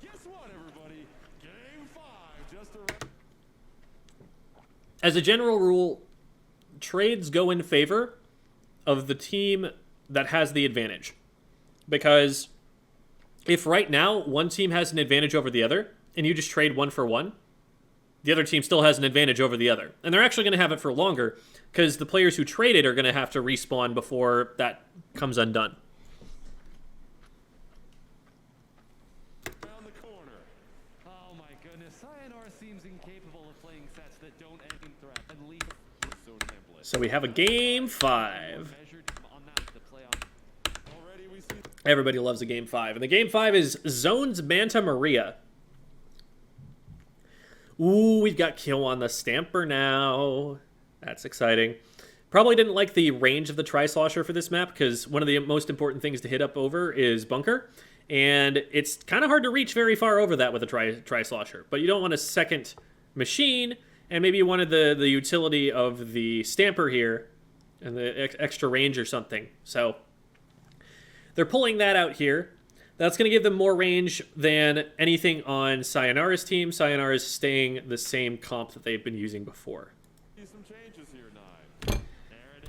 guess what, everybody? Game 5, just a... As a general rule, trades go in favor of the team that has the advantage. Because if right now one team has an advantage over the other, and you just trade 1 for 1, the other team still has an advantage over the other. And they're actually going to have it for longer, because the players who traded are going to have to respawn before that comes undone. Around the corner. Oh my goodness, Sayonara seems incapable of playing sets that don't end in threat and leave So template. So we have a game 5. measured on that to play on. Already we see... Everybody loves a game 5. And the game 5 is Zone's Manta Maria. Ooh, we've got Kill on the Stamper now. That's exciting. Probably didn't like the range of the Tri-Slosher for this map, because one of the most important things to hit up over is Bunker. And it's kind of hard to reach very far over that with a Tri-Slosher. But you don't want a second machine, and maybe you wanted the utility of the Stamper here, and the extra range or something. So they're pulling that out here. That's going to give them more range than anything on Sayonara's team. Sayonara's staying the same comp that they've been using before. See some changes here, Nye.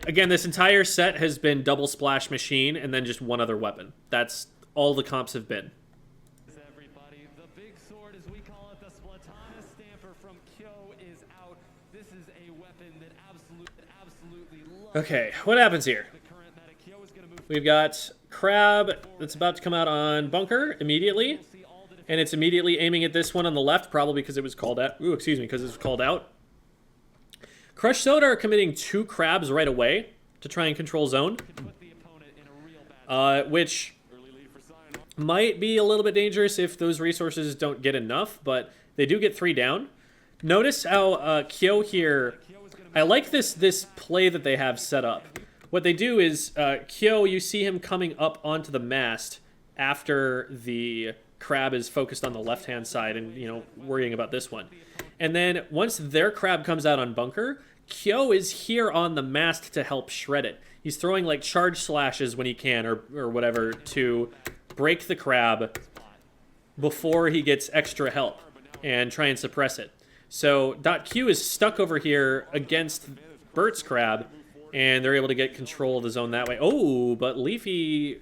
Again, this entire set has been double splash machine and then just one other weapon. That's all the comps have been. Everybody, the big sword, as we call it, the Splatana Stamper from Kyo is out. This is a weapon that absolutely loves Okay, what happens here? the current meta. Kyo is going to move We've got Crab that's about to come out on Bunker immediately. see all the And it's immediately aiming at this one on the left, probably because it was called out. Ooh, excuse me, because it was called out. Crush Soda are committing 2 crabs right away to try and control zone, put the opponent in a real bad which Early lead for Sayonara. might be a little bit dangerous if those resources don't get enough, but they do get 3 down. Notice how Kyo here... I like this play that they have set up. What they do is, Kyo, you see him coming up onto the mast after the crab is focused on the left-hand side and, you know, worrying about this one. And then once their crab comes out on Bunker, Kyo is here on the mast to help shred it. He's throwing, like, charge slashes when he can or whatever to break the crab before he gets extra help. But now and try and suppress it. So .Q is stuck over here against Bert's Crab, and they're able to get control of the zone that way. Oh, but Leafy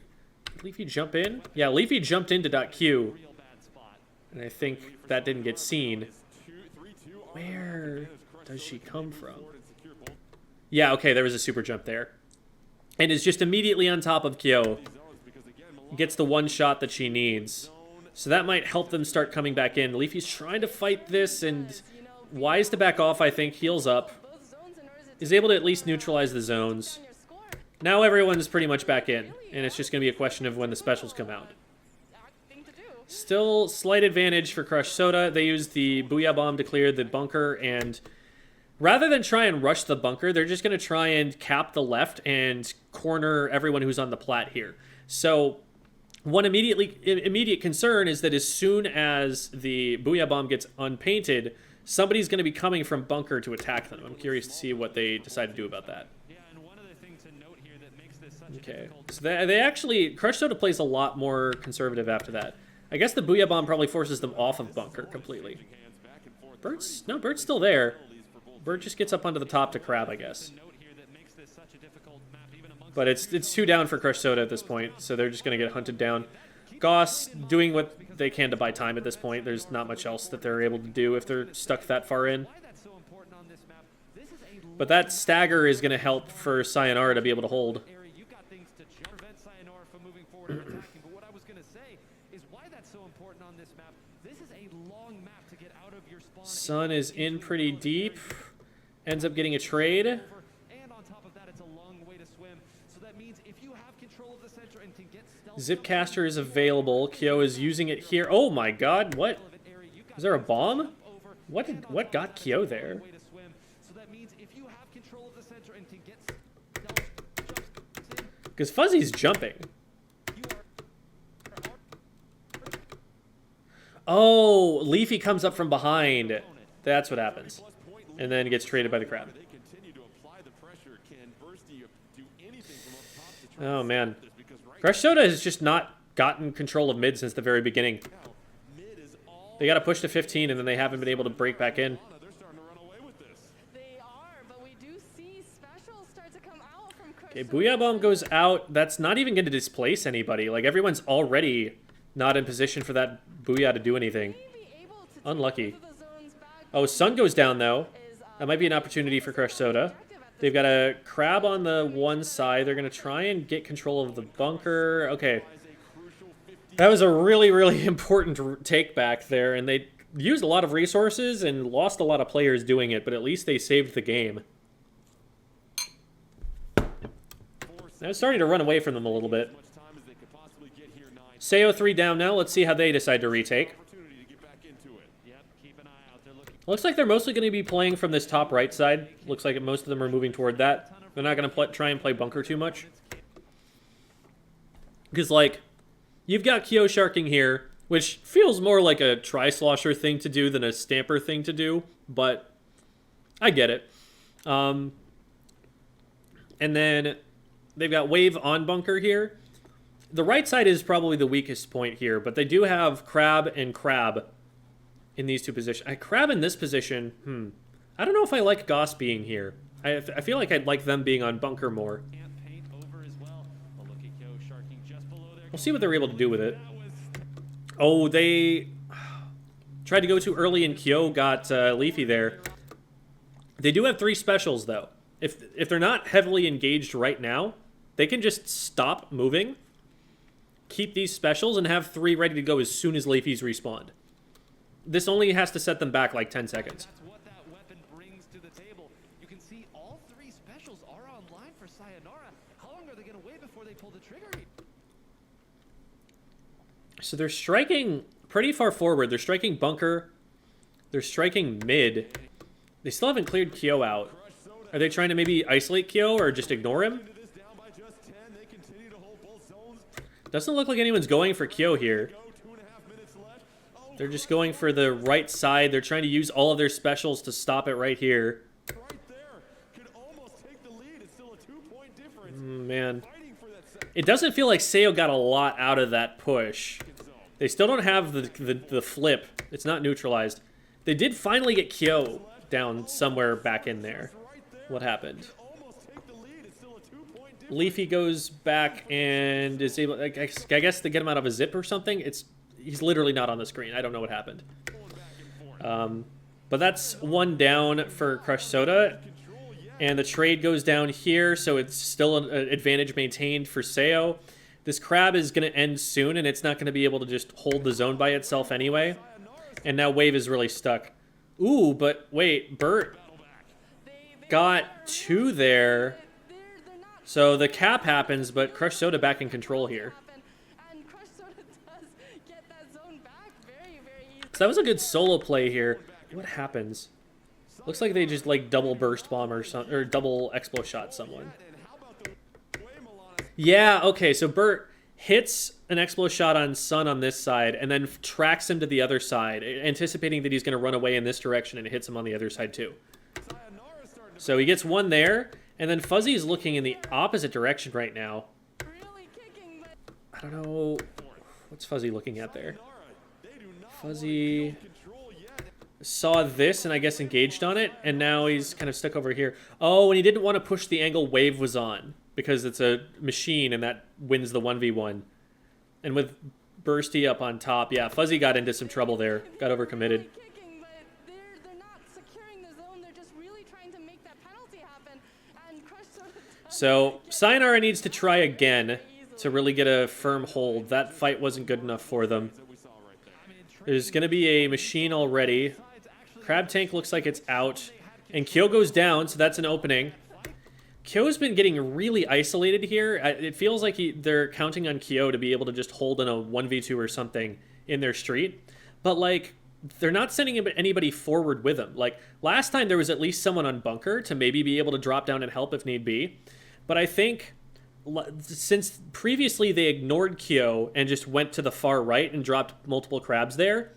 jump in? Yeah, Leafy jumped into .Q, and I think that didn't get seen. Where does she come from? Yeah, okay, there was a super jump there. And is just immediately on top of Kyo. Gets the one shot that she needs. So that might help them start coming back in. Leafy's trying to fight this, and wise to back off, I think. Heals up. Is able to at least neutralize the zones. Now everyone's pretty much back in, and it's just going to be a question of when the specials come out. Still slight advantage for Crush Soda. They use the Booyah Bomb to clear the bunker, and rather than try and rush the bunker, they're just going to try and cap the left and corner everyone who's on the plat here. So one immediate concern is that as soon as the Booyah Bomb gets unpainted, somebody's going to be coming from bunker to attack them. I'm curious to see what they decide to do about that. Okay, so they actually, Crush Soda plays a lot more conservative after that. I guess the Booyah Bomb probably forces them off of bunker completely. Bert's still there. Bert just gets up onto the top to Crab, I guess. But it's 2 down for Crush Soda at this point, so they're just going to get hunted down. Goss doing what they can to buy time at this point. There's not much else that they're able to do if they're stuck that far in. But that stagger is going to help for Sayonara to be able to hold. Sun is in pretty deep. Ends up getting a trade. Zipcaster is available. Kyo is using it here. Oh my god, what? Is there a bomb? What got Kyo there? Because Fuzzy's jumping. Oh, Leafy comes up from behind. That's what happens. And then gets traded by the Crab. Oh, man. Crush Soda has just not gotten control of mid since the very beginning. They got to push to 15, and then they haven't been able to break back in. Okay, Booyah Bomb goes out. That's not even going to displace anybody. Like, everyone's already not in position for that Booyah to do anything. Unlucky. Oh, Sun goes down, though. That might be an opportunity for Crush Soda. They've got a Crab on the one side. They're going to try and get control of the bunker. Okay. That was a really, really important take back there, and they used a lot of resources and lost a lot of players doing it, but at least they saved the game. I was starting to run away from them a little bit. Sayo 3 down now. Let's see how they decide to retake. Looks like they're mostly going to be playing from this top right side. Looks like most of them are moving toward that. They're not going to try and play bunker too much. Because, like, you've got Kyo sharking here, which feels more like a Tri-Slosher thing to do than a Stamper thing to do, but I get it. And then they've got Wave on bunker here. The right side is probably the weakest point here, but they do have Crab and Crab in these two positions. Crab in this position, I don't know if I like Goss being here. I feel like I'd like them being on bunker more. We'll see what they're able to do with it. Oh, they tried to go too early and Kyo got Leafy there. They do have 3 specials, though. If they're not heavily engaged right now, they can just stop moving, keep these specials, and have 3 ready to go as soon as Leafy's respawned. This only has to set them back like 10 seconds. That's what that weapon brings to the table. You can see all 3 specials are online for Sayonara. How long are they going to wait before they pull the trigger? So they're striking pretty far forward. They're striking bunker. They're striking mid. They still haven't cleared Kyo out. Are they trying to maybe isolate Kyo or just ignore him? Doesn't look like anyone's going for Kyo here. They're just going for the right side. They're trying to use all of their specials to stop it right here. Man. It doesn't feel like Sayo got a lot out of that push. They still don't have the flip. It's not neutralized. They did finally get Kyo down somewhere back in there. What happened? Leafy goes back and is able, I guess, to get him out of a zip or something. He's literally not on the screen. I don't know what happened. But that's one down for Crush Soda. And the trade goes down here, so it's still an advantage maintained for Sayo. This crab is going to end soon, and it's not going to be able to just hold the zone by itself anyway. And now Wave is really stuck. Ooh, but wait, Bert got 2 there. So the cap happens, but Crush Soda back in control here. So that was a good solo play here. What happens? Looks like they just like double burst bomb or something, or double expo shot someone. Yeah, okay, so Bert hits an expo shot on Sun on this side and then tracks him to the other side, anticipating that he's going to run away in this direction, and it hits him on the other side too. So he gets 1 there, and then Fuzzy is looking in the opposite direction right now. I don't know. What's Fuzzy looking at there? Fuzzy saw this and I guess engaged on it, and now he's kind of stuck over here. Oh, and he didn't want to push the angle Wave was on because it's a machine and that wins the 1v1. And with Bursty up on top, yeah, Fuzzy got into some trouble there. Got overcommitted. So Sayonara needs to try again to really get a firm hold. That fight wasn't good enough for them. There's going to be a machine already. Crab Tank looks like it's out. And Kyo goes down, so that's an opening. Kyo's been getting really isolated here. It feels like they're counting on Kyo to be able to just hold in a 1v2 or something in their street. But, like, they're not sending anybody forward with them. Like, last time there was at least someone on bunker to maybe be able to drop down and help if need be. But I think since previously they ignored Kyo and just went to the far right and dropped multiple crabs there,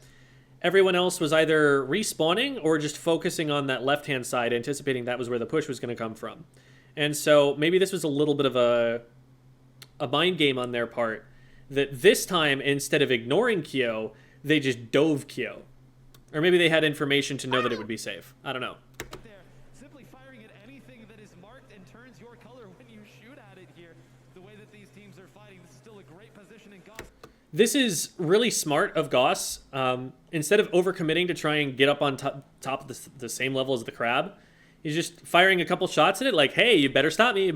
everyone else was either respawning or just focusing on that left-hand side, anticipating that was where the push was going to come from. And so maybe this was a little bit of a mind game on their part, that this time, instead of ignoring Kyo, they just dove Kyo. Or maybe they had information to know that it would be safe. I don't know. Simply firing at anything that is marked and turns your color when you shoot at it here. The way that these teams are fighting, this is still a great position in Goss. This is really smart of Goss. Instead of overcommitting to try and get up on top of the same level as the crab, he's just firing a couple shots at it like, hey, you better stop me,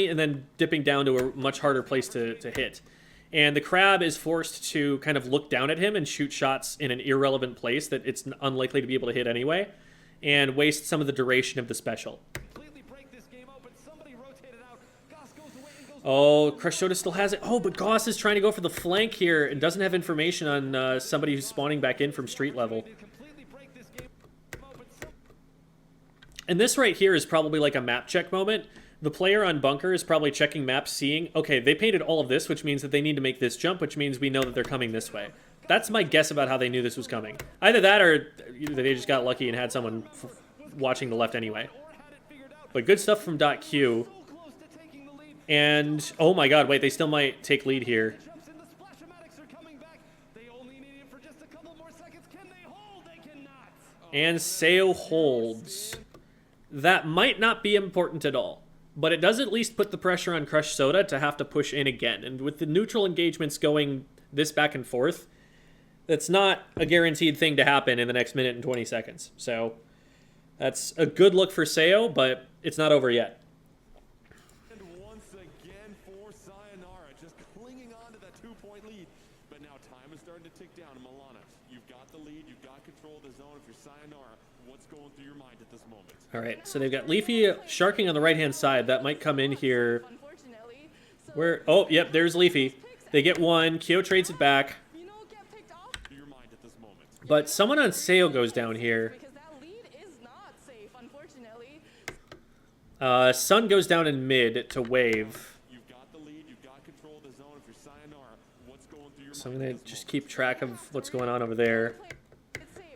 and then dipping down to a much harder place to hit. And the crab is forced to kind of look down at him and shoot shots in an irrelevant place that it's unlikely to be able to hit anyway, and waste some of the duration of the special. Oh, Crush Soda still has it. Oh, but Goss is trying to go for the flank here and doesn't have information on somebody who's spawning back in from street level. And this right here is probably like a map check moment. The player on bunker is probably checking maps, seeing, okay, they painted all of this, which means that they need to make this jump, which means we know that they're coming this way. That's my guess about how they knew this was coming. Either that or they just got lucky and had someone watching the left anyway. But good stuff from .Q. And, oh my god, wait, they still might take lead here. And Sayo holds. That might not be important at all. But it does at least put the pressure on Crush Soda to have to push in again. And with the neutral engagements going this back and forth, that's not a guaranteed thing to happen in the next minute and 20 seconds. So that's a good look for Sayo, but it's not over yet. And once again for Sayonara, just clinging on to that 2-point lead. But now time is starting to tick down. Milana, you've got the lead, you've got control of the zone. If you're Sayonara, what's going through your mind at this moment? All right, so they've got Leafy sharking on the right-hand side. That might come in here. Where? Oh, yep, there's Leafy. They get one. Kyo trades it back. But someone on Sayo goes down here. Sun goes down in mid to Wave. So I'm going to just keep track of what's going on over there.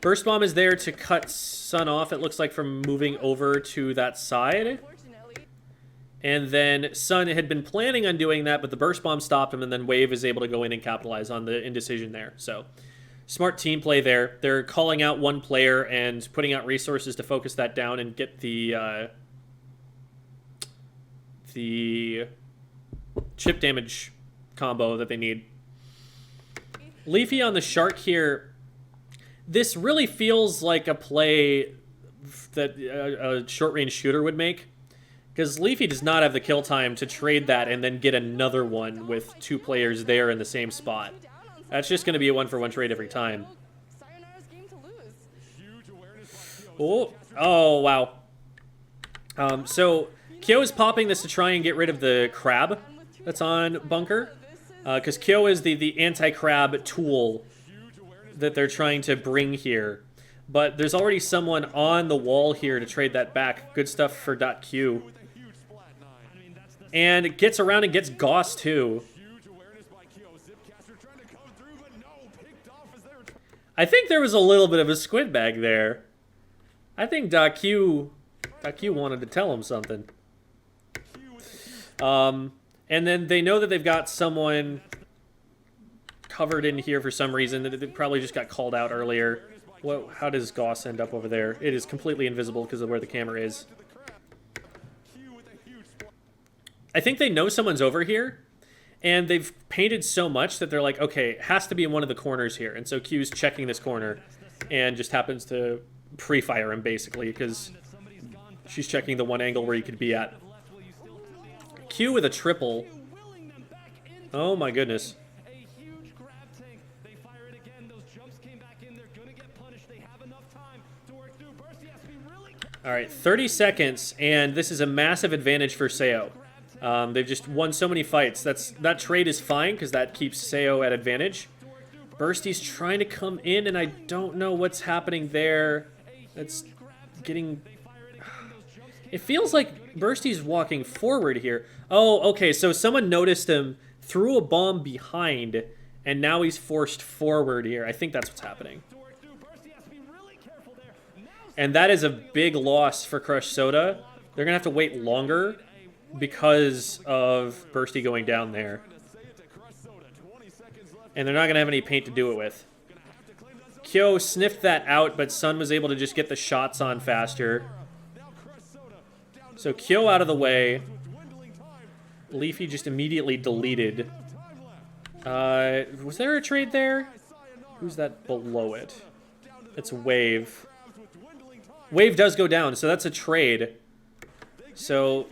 Burst Bomb is there to cut Sun off, it looks like, from moving over to that side. And then Sun had been planning on doing that, but the burst bomb stopped him, and then Wave is able to go in and capitalize on the indecision there. So smart team play there. They're calling out one player and putting out resources to focus that down and get the chip damage combo that they need. Leafy on the Shark here. This really feels like a play that a short-range shooter would make, because Leafy does not have the kill time to trade that and then get another one with two players there in the same spot. That's just going to be a one-for-one trade every time. Sayonara's game to lose. Oh, wow. So Kyo is popping this to try and get rid of the crab that's on Bunker, because Kyo is the anti-crab tool that they're trying to bring here. But there's already someone on the wall here to trade that back. Good stuff for .Q. And it gets around and gets Goss too. I think there was a little bit of a squid bag there. I think .Q wanted to tell him something. And then they know that they've got someone covered in here for some reason. They probably just got called out earlier. Well, how does Goss end up over there? It is completely invisible because of where the camera is. I think they know someone's over here, and they've painted so much that they're like, okay, it has to be in one of the corners here. And so Q's checking this corner and just happens to pre-fire him, basically, because she's checking the one angle where he could be at. Q with a triple. Oh my goodness. All right, 30 seconds, and this is a massive advantage for Sayo. They've just won so many fights. That trade is fine because that keeps Sayo at advantage. Bursty's trying to come in, and I don't know what's happening there. That's getting... It feels like Bursty's walking forward here. Oh, okay, so someone noticed him, threw a bomb behind, and now he's forced forward here. I think that's what's happening. And that is a big loss for Crush Soda. They're going to have to wait longer because of Bursty going down there. And they're not going to have any paint to do it with. Kyo sniffed that out, but Sun was able to just get the shots on faster. So Kyo out of the way. Leafy just immediately deleted. Was there a trade there? Who's that below it? It's Wave. Wave does go down, so that's a trade. So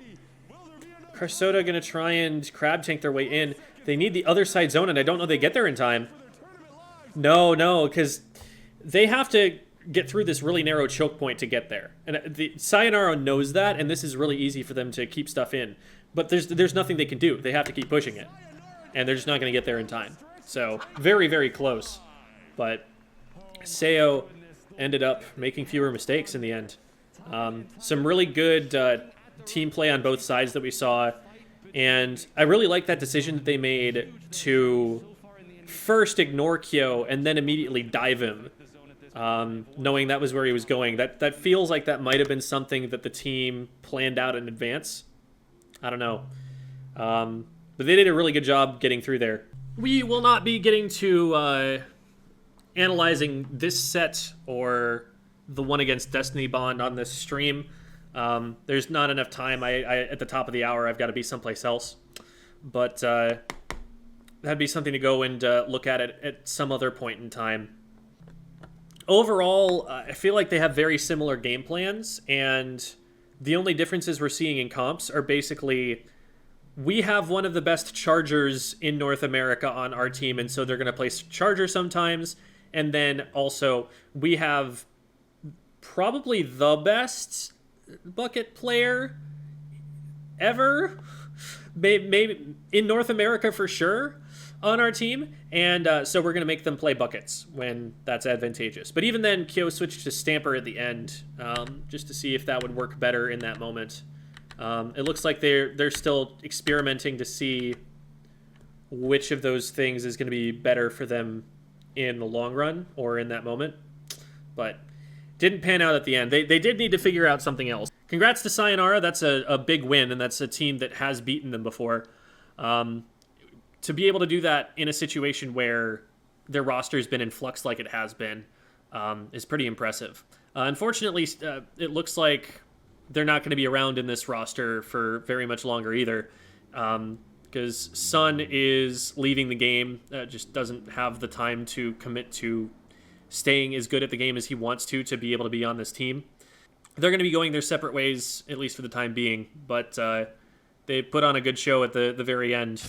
Crush Soda going to try and crab tank their way in. They need the other side zone, and I don't know they get there in time. No, because they have to get through this really narrow choke point to get there. And the Sayonara knows that, and this is really easy for them to keep stuff in. But there's nothing they can do. They have to keep pushing it. And they're just not going to get there in time. So, very, very close. But Sayo ended up making fewer mistakes in the end. Some really good team play on both sides that we saw. And I really like that decision that they made to first ignore Kyo and then immediately dive him, knowing that was where he was going. That feels like that might have been something that the team planned out in advance. I don't know. But they did a really good job getting through there. We will not be getting to analyzing this set or the one against Destiny Bond on this stream. There's not enough time. I at the top of the hour, I've got to be someplace else. But that'd be something to go and look at it at some other point in time. Overall, I feel like they have very similar game plans, and the only differences we're seeing in comps are basically we have one of the best chargers in North America on our team, and so they're going to play charger sometimes. And then also we have probably the best bucket player ever, maybe in North America for sure, on our team. And so we're going to make them play buckets when that's advantageous. But even then, Kyo switched to Stamper at the end just to see if that would work better in that moment. It looks like they're still experimenting to see which of those things is going to be better for them in the long run or in that moment. But didn't pan out at the end. They did need to figure out something else, congrats to Sayonara. That's a big win, and that's a team that has beaten them before. To be able to do that in a situation where their roster has been in flux like it has been is pretty impressive. Unfortunately, it looks like they're not going to be around in this roster for very much longer either, because Sun is leaving the game, just doesn't have the time to commit to staying as good at the game as he wants to be able to be on this team. They're going to be going their separate ways, at least for the time being, but they put on a good show at the very end.